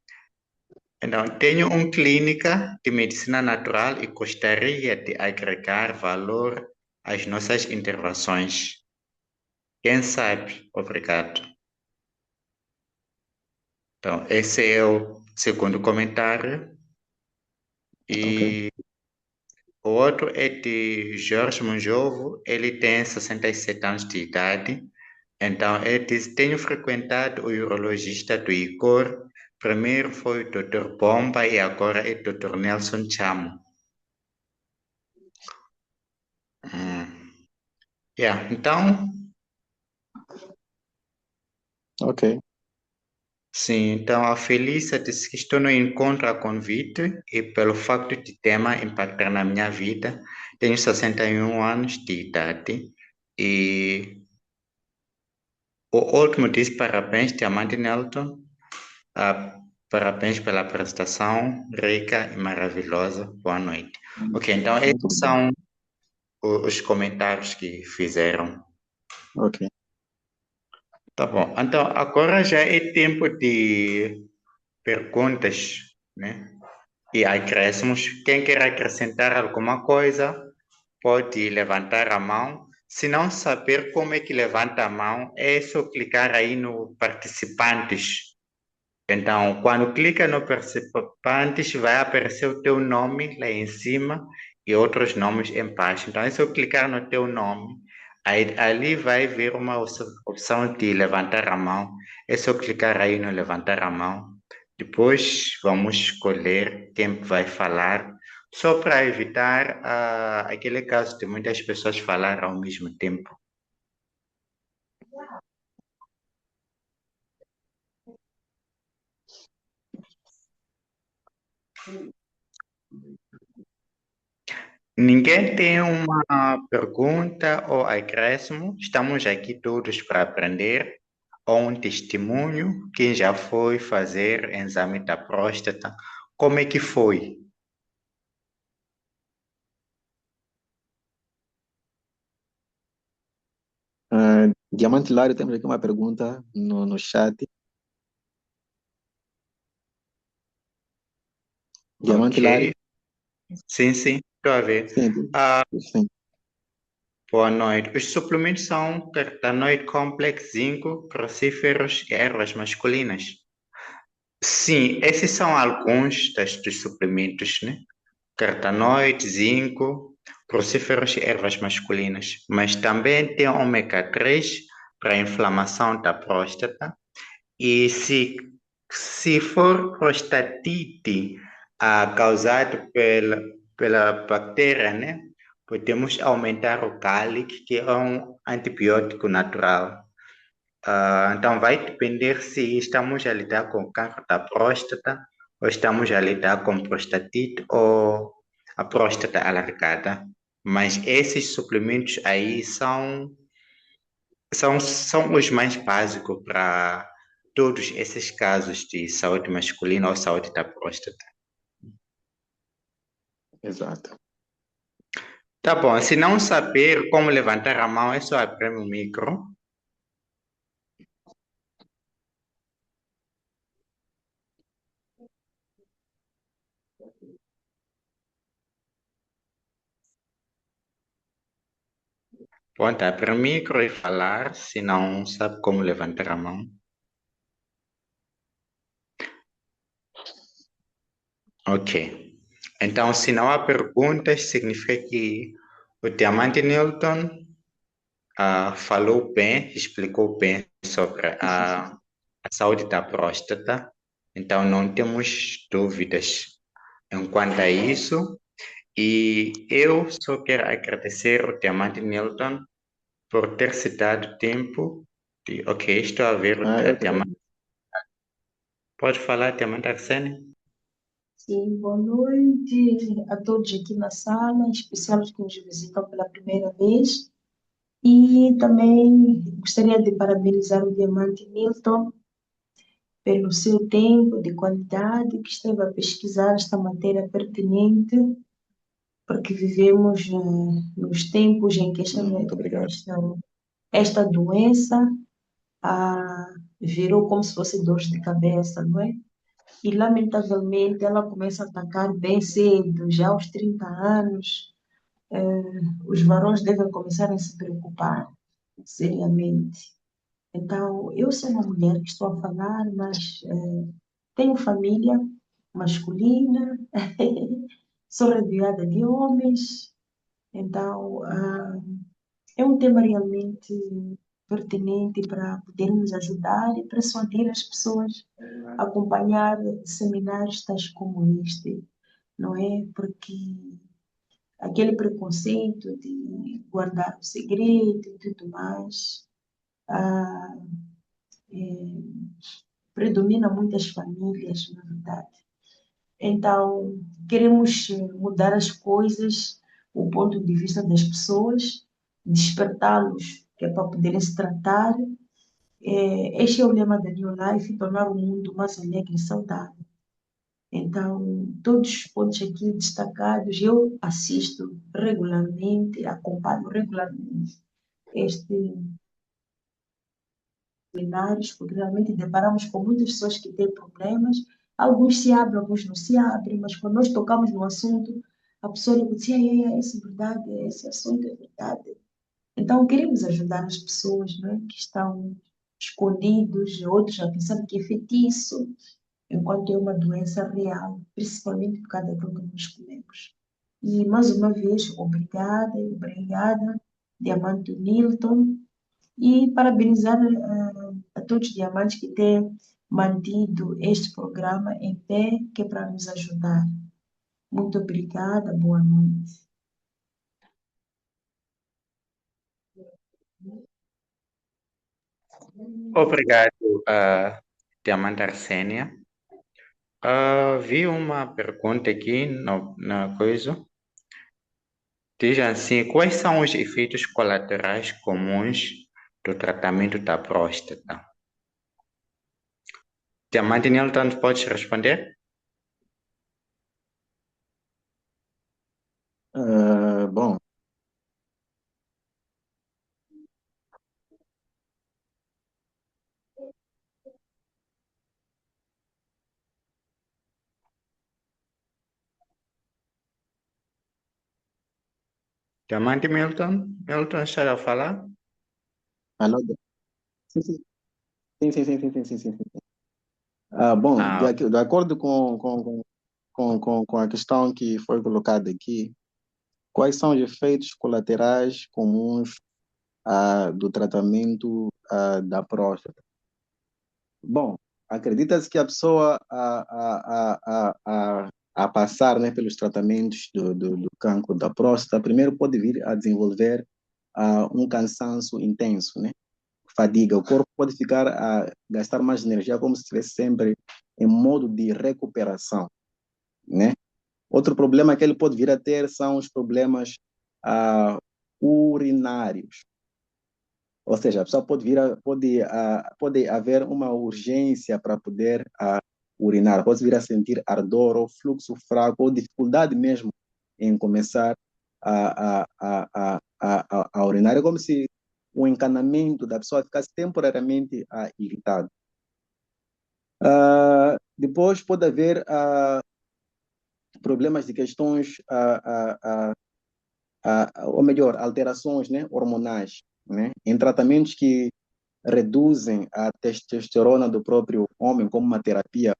Então, tenho uma clínica de medicina natural e gostaria de agregar valor às nossas intervenções. Quem sabe? Obrigado. Então, esse é o segundo comentário. Ok. E o outro é de Jorge Monjovo, ele tem 67 anos de idade. Então, ele diz: tenho frequentado o urologista do Igor. Primeiro foi o Dr. Bomba e agora é o Dr. Nelson Chamo. Então, Ok. sim, então a Felícia disse que estou no encontro a convite e pelo facto de tema impactar na minha vida, tenho 61 anos de idade e o último diz parabéns, Diamante Nelton, parabéns pela apresentação rica e maravilhosa, boa noite. Ok, então Muito obrigado. os comentários que fizeram. Ok. Tá bom. Então, agora já é tempo de perguntas, né? E acréscimos. Quem quer acrescentar alguma coisa, pode levantar a mão. Se não saber como é que levanta a mão, é só clicar aí no participantes. Então, quando clica no participantes, vai aparecer o teu nome lá em cima e outros nomes embaixo. Então, é só clicar no teu nome. Aí, ali vai vir uma opção de levantar a mão. É só clicar aí no levantar a mão. Depois, vamos escolher quem vai falar, só para evitar aquele caso de muitas pessoas falar ao mesmo tempo. Ninguém tem uma pergunta ou acréscimo? Estamos aqui todos para aprender. Ou um testemunho, quem já foi fazer exame da próstata, como é que foi? Diamante Hilário, temos aqui uma pergunta no chat. Diamante Hilário, Ok, sim, sim, estou a ver. sim, Ah, sim. boa noite. Os suplementos são carotenoide complexo, zinco, crucíferos e ervas masculinas. Sim, esses são alguns dos suplementos, né? Carotenoide, zinco, crucíferos e ervas masculinas. Mas também tem ômega 3 para inflamação da próstata. E se for prostatite causado pela bactéria, né? Podemos aumentar o gálico, que é um antibiótico natural. Então, vai depender se estamos a lidar com câncer da próstata ou estamos a lidar com prostatite ou a próstata alargada. Mas esses suplementos aí são os mais básicos para todos esses casos de saúde masculina ou saúde da próstata. Exato. Tá bom, se não saber como levantar a mão, é só abrir o micro. Pode abrir o micro e falar, se não sabe como levantar a mão. Ok. Então, se não há perguntas, significa que o Diamante Newton falou bem, explicou bem sobre a saúde da próstata. Então, não temos dúvidas quanto a isso. E eu só quero agradecer ao Diamante Newton por ter se dado tempo ok, estou a ver o Eu que Diamante. agradeço. Pode falar, Diamante Arsene? Sim, boa noite a todos aqui na sala, em especial os que nos visitam pela primeira vez. E também gostaria de parabenizar o Diamante Milton pelo seu tempo de qualidade que esteve a pesquisar esta matéria pertinente, porque vivemos nos tempos em que Muito obrigado. esta doença virou como se fosse dor de cabeça, não é? E, lamentavelmente, ela começa a atacar bem cedo, já aos 30 anos. Os varões devem começar a se preocupar seriamente. Então, eu sou uma mulher que estou a falar, mas tenho família masculina, sou rodeada de homens. Então, é um tema realmente pertinente para podermos ajudar e persuadir as pessoas a acompanhar seminários tais como este, não é? Porque aquele preconceito de guardar o segredo e tudo mais predomina muitas famílias, na verdade. Então, queremos mudar as coisas, o ponto de vista das pessoas, despertá-los, que é para poderem se tratar. Este é o lema da New Life, tornar o mundo mais alegre e saudável. Então, todos os pontos aqui destacados, eu assisto regularmente, acompanho regularmente estes seminários, porque realmente deparamos com muitas pessoas que têm problemas, alguns se abrem, alguns não se abrem, mas quando nós tocamos no assunto, a pessoa diz, isso é verdade, esse assunto é verdade. Então, queremos ajudar as pessoas, não é, que estão escondidos, outros a pensar que é feitiço, enquanto é uma doença real, principalmente por causa daquilo que nós comemos. E, mais uma vez, obrigada, Diamante Newton, e parabenizar a todos os diamantes que têm mantido este programa em pé, que é para nos ajudar. Muito obrigada, boa noite. Obrigado, Diamante Arsênia. Vi uma pergunta aqui na coisa. Diz assim, quais são os efeitos colaterais comuns do tratamento da próstata? Diamante Newton, pode responder? Bom, Diamante Milton está a falar? alô? Sim, sim, sim, sim, sim, sim, sim, sim, sim, sim. Bom, Ah, de acordo com a questão que foi colocada aqui, quais são os efeitos colaterais comuns do tratamento da próstata? Bom, acredita-se que a pessoa a passar, né, pelos tratamentos do cancro da próstata, primeiro pode vir a desenvolver um cansaço intenso, né? Fadiga. O corpo pode ficar a gastar mais energia, como se estivesse sempre em modo de recuperação, né? Outro problema que ele pode vir a ter são os problemas ah, urinários. Ou seja, a pessoa pode pode haver uma urgência para poder urinar, pode vir a sentir ardor ou fluxo fraco ou dificuldade mesmo em começar a urinar. É como se o encanamento da pessoa ficasse temporariamente irritado. Depois pode haver problemas de questões, ou melhor, alterações, né, hormonais, né, em tratamentos que reduzem a testosterona do próprio homem como uma terapia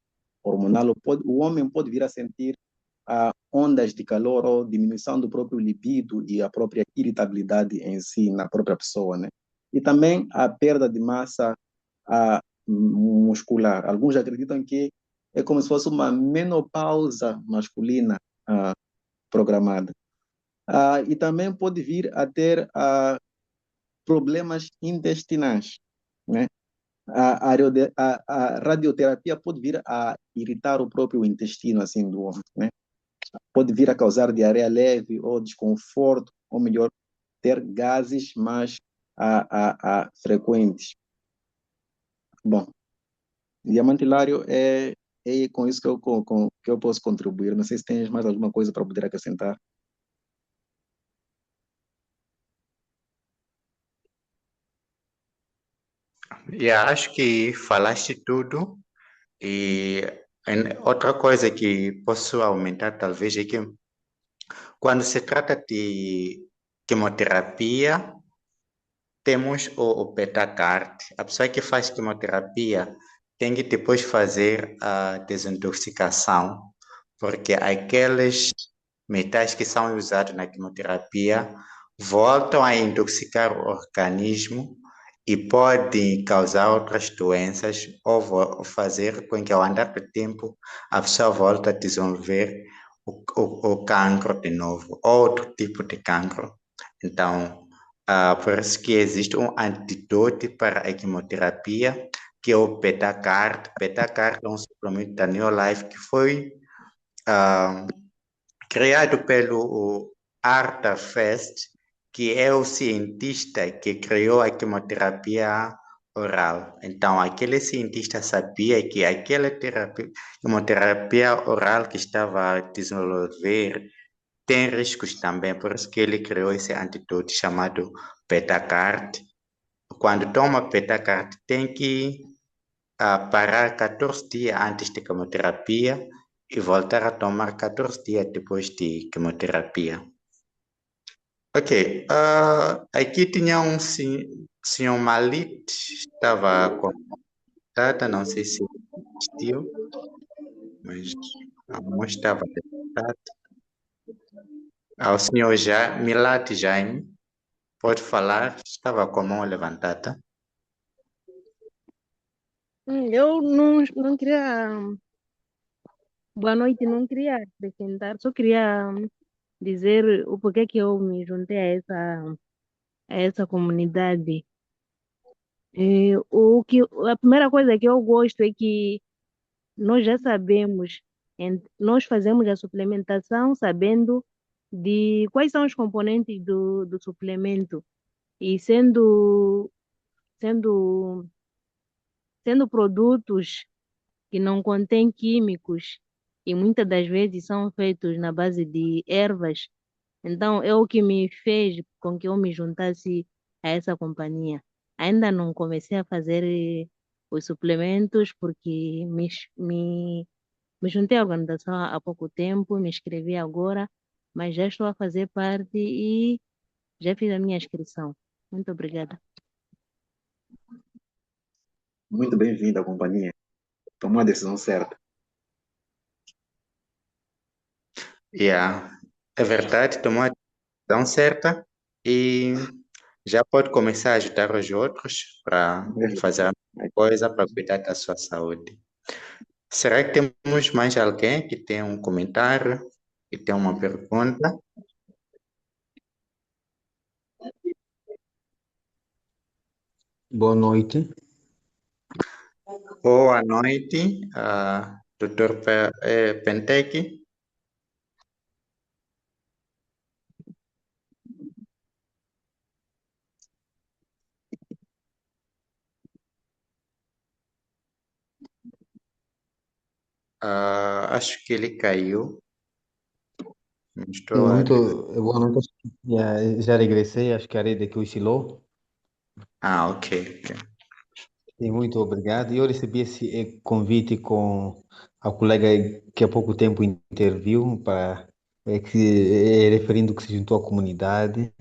hormonal, o homem pode vir a sentir ondas de calor ou diminuição do próprio libido e a própria irritabilidade em si na própria pessoa, né? E também a perda de massa muscular. Alguns acreditam que é como se fosse uma menopausa masculina programada. E também pode vir a ter problemas intestinais, né? A radioterapia pode vir a irritar o próprio intestino assim do homem, né? Pode vir a causar diarreia leve ou desconforto, ou melhor, ter gases mais frequentes. Bom, Diamante Hilário é com isso que eu posso contribuir. Não sei se tens mais alguma coisa para poder acrescentar. acho que falaste tudo. E outra coisa que posso aumentar, talvez, é que quando se trata de quimioterapia, temos o Betacart. A pessoa que faz quimioterapia tem que depois fazer a desintoxicação, porque aqueles metais que são usados na quimioterapia voltam a intoxicar o organismo e podem causar outras doenças ou fazer com que ao andar do tempo a pessoa volte a desenvolver o cancro de novo, outro tipo de cancro. Então, por isso que existe um antídoto para a quimioterapia, que é o Betacart. Betacart é um suplemento da Neolife que foi criado pelo Arthur Fest, que é o cientista que criou a quimioterapia oral. Então, aquele cientista sabia que aquela terapia, quimioterapia oral que estava a desenvolver tem riscos também, por isso que ele criou esse antídoto chamado Betacard. Quando toma Betacard, tem que parar 14 dias antes de quimioterapia e voltar a tomar 14 dias depois de quimioterapia. Ok, aqui tinha um senhor Malit, estava com data, não sei se existiu, mas não estava detectado. O senhor Milat Jaime, pode falar, estava com a mão levantada. Eu não queria. Boa noite, não queria acrescentar, só queria dizer o porquê que eu me juntei a essa comunidade. A primeira coisa que eu gosto é que nós já sabemos, nós fazemos a suplementação sabendo de quais são os componentes do suplemento e sendo, sendo produtos que não contêm químicos e muitas das vezes são feitos na base de ervas. Então, é o que me fez com que eu me juntasse a essa companhia. Ainda não comecei a fazer os suplementos porque me juntei à organização há pouco tempo, me inscrevi agora, mas já estou a fazer parte e já fiz a minha inscrição. Muito obrigada. Muito bem-vindo à companhia. Tomou a decisão certa. Yeah. É verdade, tomou a decisão certa e já pode começar a ajudar os outros para fazer a mesma coisa, para cuidar da sua saúde. Será que temos mais alguém que tem um comentário, que tem uma pergunta? Boa noite. Boa noite, Dr. Pentec. Acho que ele caiu. Não Sim, estou a ver. boa noite. Já regressei, acho que a rede aqui oscilou. Ok, ok. Sim, muito obrigado. Eu recebi esse convite com a colega que há pouco tempo interviu para referindo que se juntou à comunidade.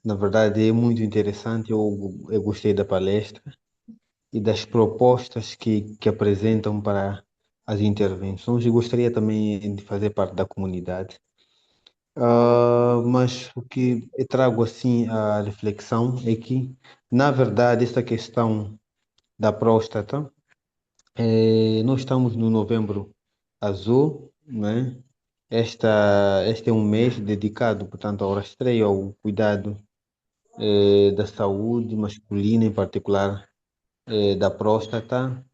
Na verdade, é muito interessante. Eu gostei da palestra e das propostas que apresentam para as intervenções. Eu gostaria também de fazer parte da comunidade. Mas o que eu trago assim a reflexão é que, na verdade, esta questão da próstata, nós estamos no Novembro Azul, né? Este é um mês dedicado, portanto, ao rastreio, ao cuidado da saúde masculina, em particular da próstata.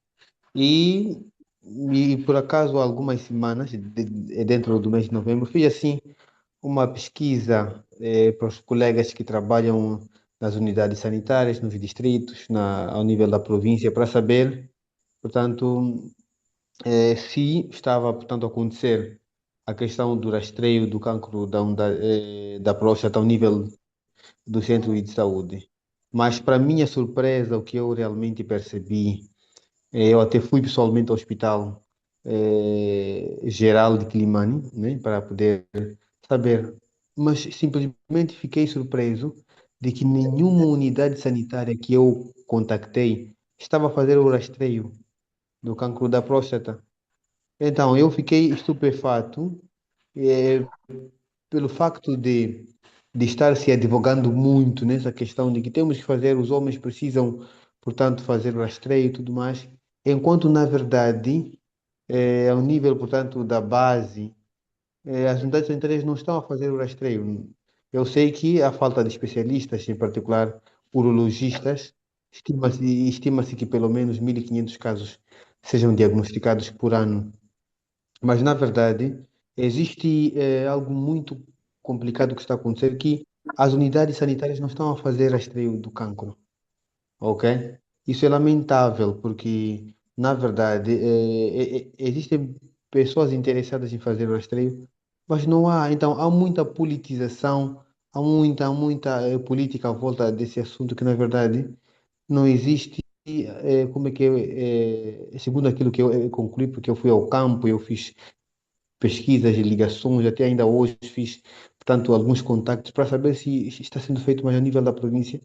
E, e por acaso, há algumas semanas, dentro do mês de novembro, fiz assim uma pesquisa para os colegas que trabalham nas unidades sanitárias, nos distritos, ao nível da província, para saber, portanto, se estava, portanto, a acontecer a questão do rastreio do cancro da próstata ao nível do centro de saúde. Mas, para minha surpresa, o que eu realmente percebi, eu até fui pessoalmente ao Hospital Geral de Climane, né, para poder saber, mas simplesmente fiquei surpreso de que nenhuma unidade sanitária que eu contactei estava a fazer o rastreio do cancro da próstata. Então, eu fiquei estupefato eh, pelo facto de estar se advogando muito nessa questão de que temos que fazer, os homens precisam, portanto, fazer o rastreio e tudo mais, enquanto, na verdade, ao nível, portanto, da base, as unidades sanitárias não estão a fazer o rastreio. Eu sei que a falta de especialistas, em particular urologistas, estima-se que pelo menos 1.500 casos sejam diagnosticados por ano. Mas, na verdade, existe algo muito complicado que está a acontecer, que as unidades sanitárias não estão a fazer rastreio do cancro, ok? Isso é lamentável, porque, na verdade, existem pessoas interessadas em fazer o rastreio, mas não há. Então, há muita politização, há muita política à volta desse assunto que, na verdade, não existe. Como é que segundo aquilo que eu concluí, porque eu fui ao campo, eu fiz pesquisas e ligações, até ainda hoje fiz, portanto, alguns contactos para saber se está sendo feito, mas a nível da província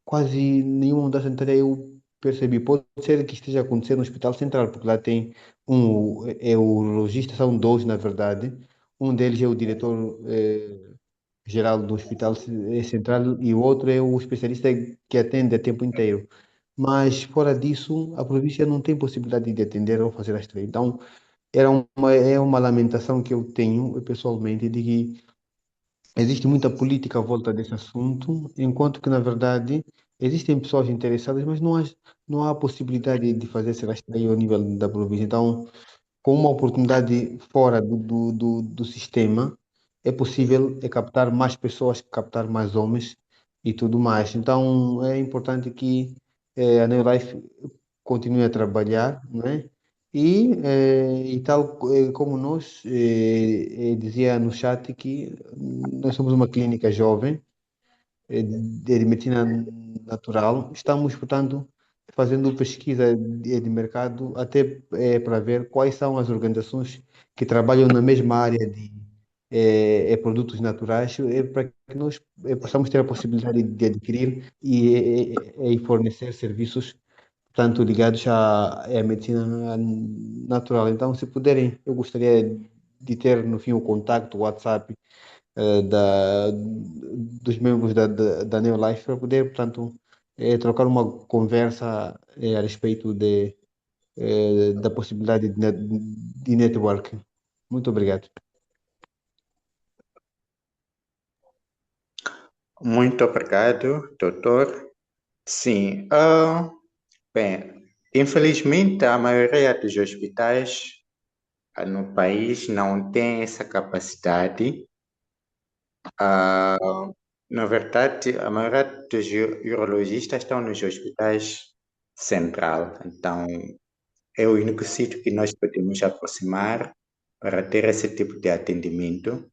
quase nenhuma das entradas eu percebi. Pode ser que esteja acontecendo no Hospital Central, porque lá tem é o urologista, são dois, na verdade. Um deles é o diretor geral do Hospital Central e o outro é o especialista que atende a tempo inteiro. Mas fora disso, a província não tem possibilidade de atender ou fazer as três. Então, é uma lamentação que eu tenho pessoalmente de que existe muita política à volta desse assunto, enquanto que, na verdade, existem pessoas interessadas, mas não há possibilidade de fazer esse rastreio ao nível da província. Então, com uma oportunidade fora do sistema, é possível captar mais pessoas, captar mais homens e tudo mais. Então, é importante que a Neolife continue a trabalhar, não é? E tal como nós, dizia no chat que nós somos uma clínica jovem, de medicina natural. Estamos, portanto, fazendo pesquisa de mercado até para ver quais são as organizações que trabalham na mesma área de produtos naturais, para que nós possamos ter a possibilidade de adquirir e fornecer serviços, portanto, ligados à medicina natural. Então, se puderem, eu gostaria de ter, no fim, o contacto, o WhatsApp dos membros da Neolife para poder, portanto, trocar uma conversa a respeito da possibilidade de networking. Muito obrigado. Muito obrigado, doutor. Sim, bem, infelizmente a maioria dos hospitais no país não tem essa capacidade. Na verdade, a maioria dos urologistas estão nos hospitais central, então é o único sítio que nós podemos aproximar para ter esse tipo de atendimento.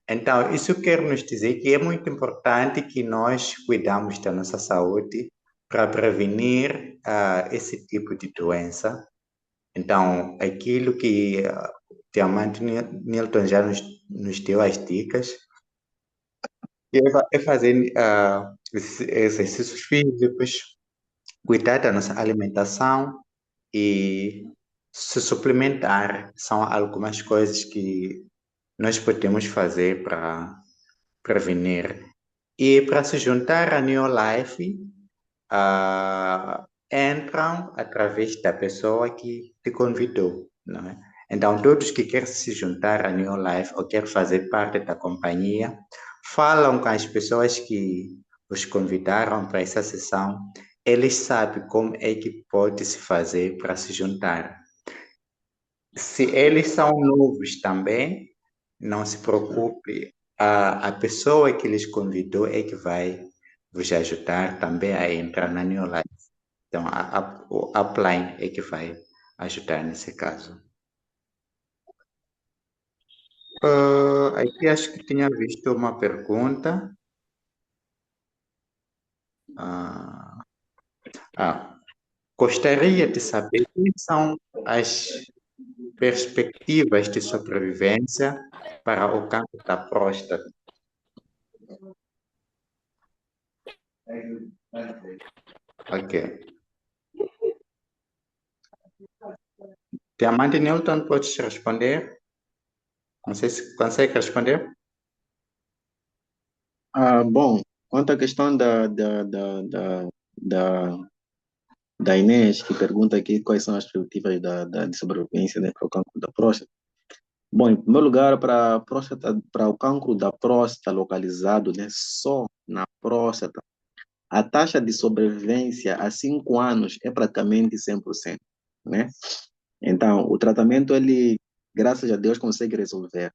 Então, isso quer nos dizer que é muito importante que nós cuidamos da nossa saúde para prevenir esse tipo de doença. Então, aquilo que o Diamante Newton já nos deu as dicas, é fazer exercícios físicos, cuidar da nossa alimentação e se suplementar. São algumas coisas que nós podemos fazer para prevenir. E para se juntar à New Life, entram através da pessoa que te convidou, não é? Então, todos que querem se juntar à New Life ou querem fazer parte da companhia, falam com as pessoas que os convidaram para essa sessão, eles sabem como é que pode se fazer para se juntar. Se eles são novos também, não se preocupe, a pessoa que lhes convidou é que vai vos ajudar também a entrar na New Life. Então, o upline é que vai ajudar nesse caso. Aqui acho que tinha visto uma pergunta. Ah, gostaria de saber quais são as perspectivas de sobrevivência para o câncer da próstata. Ok. Diamante Newton, podes responder? Não sei se consegue responder. Bom, quanto à questão da Inês, que pergunta aqui quais são as perspectivas de sobrevivência, né, para o cancro da próstata. Bom, em primeiro lugar, para a próstata, para o cancro da próstata localizado, né, só na próstata, a taxa de sobrevivência a 5 anos é praticamente 100%, né? Então, o tratamento, ele, graças a Deus, consegue resolver.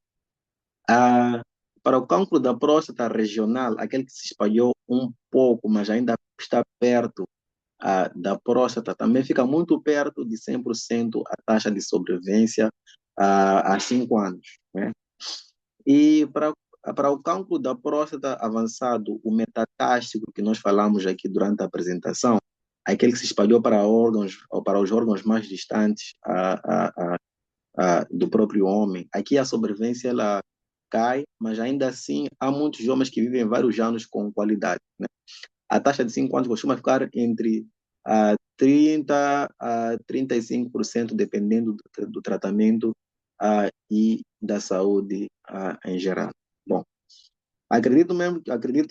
Ah, para o cancro da próstata regional, aquele que se espalhou um pouco, mas ainda está perto da próstata também fica muito perto de 100% a taxa de sobrevivência há 5 anos, né? E para o cancro da próstata avançado, o metatástico que nós falamos aqui durante a apresentação, aquele que se espalhou para órgãos ou para os órgãos mais distantes do próprio homem, aqui a sobrevivência ela cai, mas ainda assim há muitos homens que vivem vários anos com qualidade, né? A taxa de 5 anos costuma ficar entre 30% a 35%, dependendo do tratamento e da saúde em geral. Bom, acredito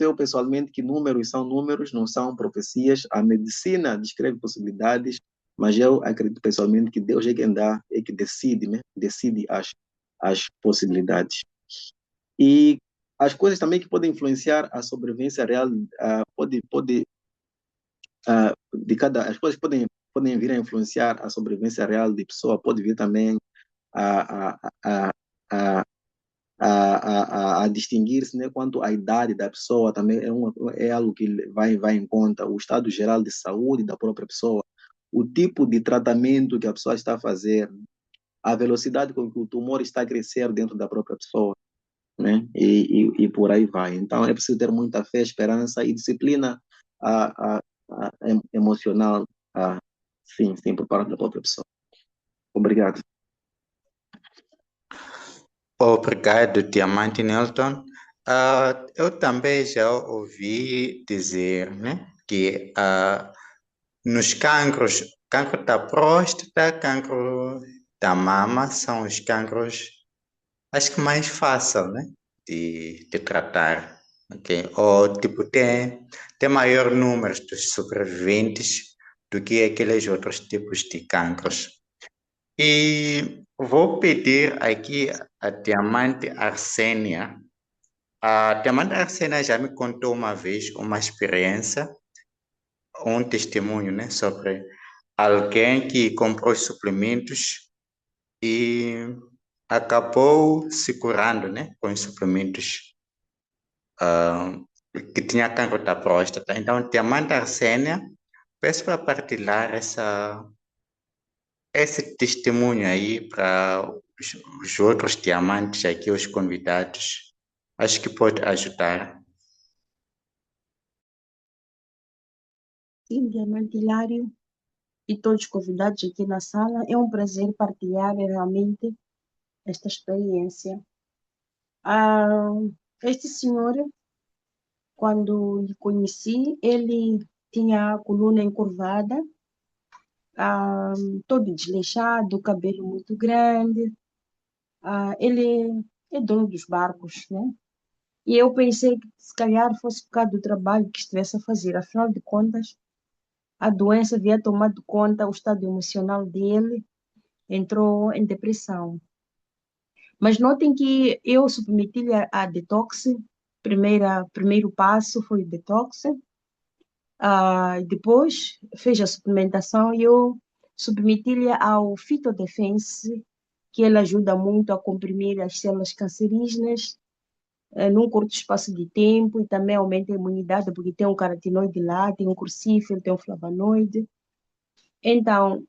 eu pessoalmente que números são números, não são profecias. A medicina descreve possibilidades, mas eu acredito pessoalmente que Deus é quem dá, é que decide, né? Decide as possibilidades. E as coisas também que podem influenciar a sobrevivência real, as coisas que podem vir a influenciar a sobrevivência real de pessoa, pode vir também a, a, a, a, a distinguir-se, né, quanto à idade da pessoa, também é algo que vai em conta o estado geral de saúde da própria pessoa, o tipo de tratamento que a pessoa está a fazer, a velocidade com que o tumor está a crescer dentro da própria pessoa, né? E por aí vai. Então, é preciso ter muita fé, esperança e disciplina emocional, sim, por parte da própria pessoa. Obrigado. Obrigado, Diamante Nelton. Eu também já ouvi dizer, né, que nos cancros, cancro da próstata, cancro da mama, são os cancros, acho que mais fácil, né, de tratar, ok? Ou, tipo, tem maior número de sobreviventes do que aqueles outros tipos de cancros. E vou pedir aqui a Diamante Arsênia. A Diamante Arsênia já me contou uma vez uma experiência, um testemunho, né, sobre alguém que comprou os suplementos e acabou se curando, né, com os suplementos que tinha cancro da próstata. Então, Diamante Arsênia, peço para partilhar esse testemunho aí para os outros diamantes aqui, os convidados. Acho que pode ajudar. Sim, Diamante Hilário e todos os convidados aqui na sala, é um prazer partilhar realmente esta experiência. Este senhor, quando lhe conheci, ele tinha a coluna encurvada, todo desleixado, cabelo muito grande. Ele é dono dos barcos, né? E eu pensei que se calhar fosse por causa do trabalho que estivesse a fazer. Afinal de contas, a doença havia tomado conta, o estado emocional dele entrou em depressão. Mas notem que eu submeti-lhe a detox. Primeiro passo foi o detox. Depois fez a suplementação e eu submeti-lhe ao Phytodefense, que ele ajuda muito a comprimir as células cancerígenas num curto espaço de tempo e também aumenta a imunidade, porque tem um carotenoide lá, tem um crucífero, tem um flavonoide. Então,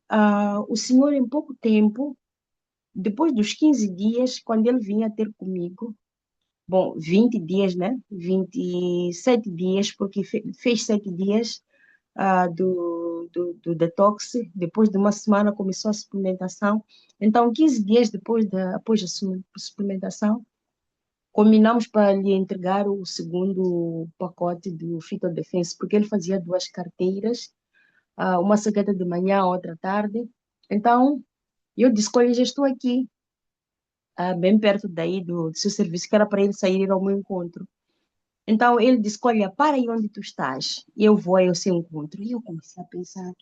o senhor em pouco tempo, depois dos 15 dias, quando ele vinha ter comigo, bom, 20 dias, né? 27 dias, porque fez 7 dias do detox, depois de uma semana começou a suplementação. Então, 15 dias após a suplementação, combinamos para lhe entregar o segundo pacote do Phytodefense, porque ele fazia 2 carteiras, uma cegueta de manhã, outra à tarde. Então, eu disse, olha, já estou aqui, bem perto daí do seu serviço, que era para ele sair ao meu encontro. Então, ele disse, olha, para aí onde tu estás, e eu vou ao seu encontro. E eu comecei a pensar,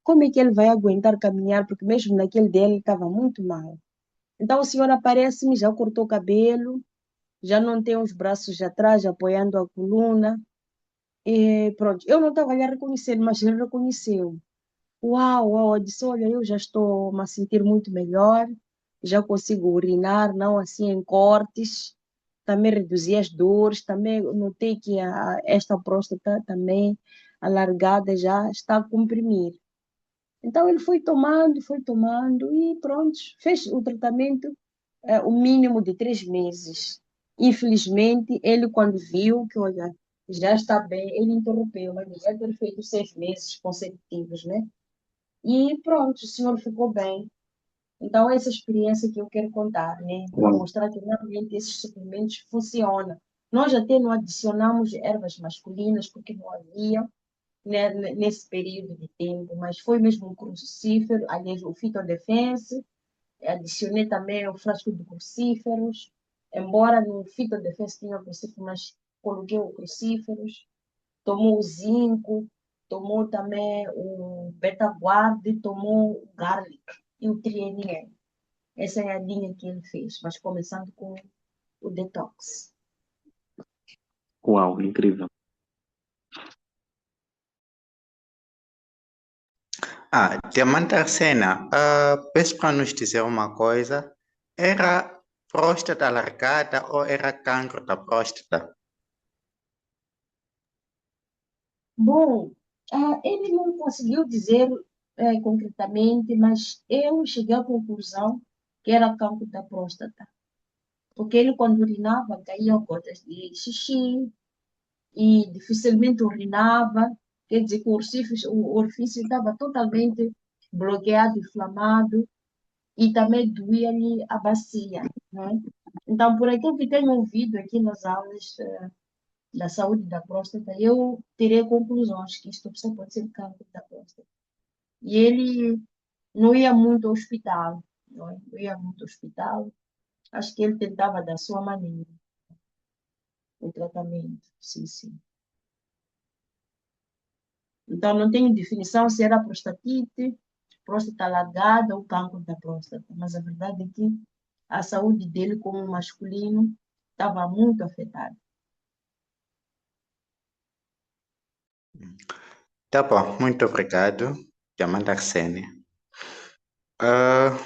como é que ele vai aguentar caminhar, porque mesmo naquele dia ele estava muito mal. Então, o senhor aparece-me, já cortou o cabelo, já não tem os braços atrás, apoiando a coluna. E pronto, eu não estava ali a reconhecer, mas ele reconheceu. Uau, eu disse, olha, eu já estou me a sentir muito melhor, já consigo urinar, não assim em cortes, também reduzi as dores, também notei que esta próstata também alargada já está a comprimir. Então ele foi tomando e pronto, fez o tratamento o mínimo de 3 meses. Infelizmente, ele quando viu que, olha, já está bem, ele interrompeu, mas devia ter feito 6 meses consecutivos, né? E pronto, o senhor ficou bem. Então, essa experiência que eu quero contar, né? Para Uau. mostrar que realmente esses suplementos funcionam. Nós até não adicionamos ervas masculinas porque não havia, né, nesse período de tempo, mas foi mesmo um crucífero, aliás, o fitodefense, adicionei também o frasco de crucíferos, embora no fitodefense tinha crucíferos, mas coloquei o crucíferos, tomou o zinco, tomou também o betaguarde, tomou o garlic e o triennium. Essa é a linha que ele fez, mas começando com o detox. Uau, incrível. Diamante Arsena, peço para nos dizer uma coisa. Era próstata alargada ou era cancro da próstata? Bom, ele não conseguiu dizer concretamente, mas eu cheguei à conclusão que era cancro da próstata. Porque ele, quando urinava, caía gotas de xixi e dificilmente urinava. Quer dizer que o orifício estava totalmente bloqueado, inflamado e também doía-lhe a bacia, né? Então, por aquilo que tenho ouvido aqui nas aulas da saúde da próstata, eu tirei conclusões que isto só pode ser câncer da próstata. E ele não ia muito ao hospital, não ia muito ao hospital. Acho que ele tentava da sua maneira o tratamento, sim, sim. Então, não tenho definição se era prostatite, próstata alargada ou cancro da próstata, mas a verdade é que a saúde dele como masculino estava muito afetada. Tá bom, muito obrigado, Diamante Arsene. Ah,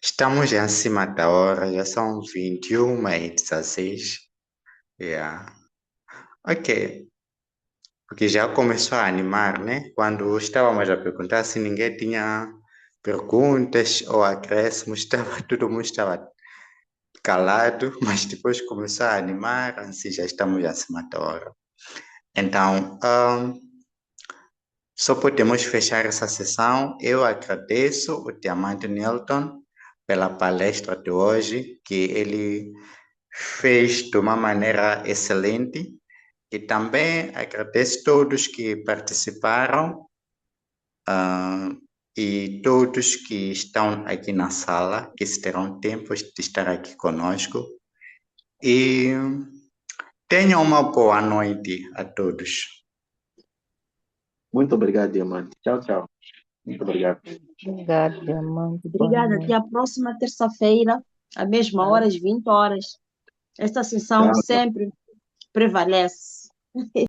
estamos já acima da hora, já são 21h16. Yeah. Ok, porque já começou a animar, né? Quando estávamos a perguntar se ninguém tinha perguntas ou acréscimos, todo mundo estava calado, mas depois começou a animar, assim já estamos acima da hora. Então, só podemos fechar essa sessão. Eu agradeço o Diamante Newton pela palestra de hoje, que ele fez de uma maneira excelente. E também agradeço a todos que participaram, e todos que estão aqui na sala, que se terão tempo de estar aqui conosco. E tenham uma boa noite a todos. Muito obrigado, Diamante. Tchau, tchau. Muito obrigado. Obrigada, Diamante. Boa Obrigada. noite. Até a próxima terça-feira, à mesma hora, às 20 horas. Esta sessão Tchau. sempre prevalece.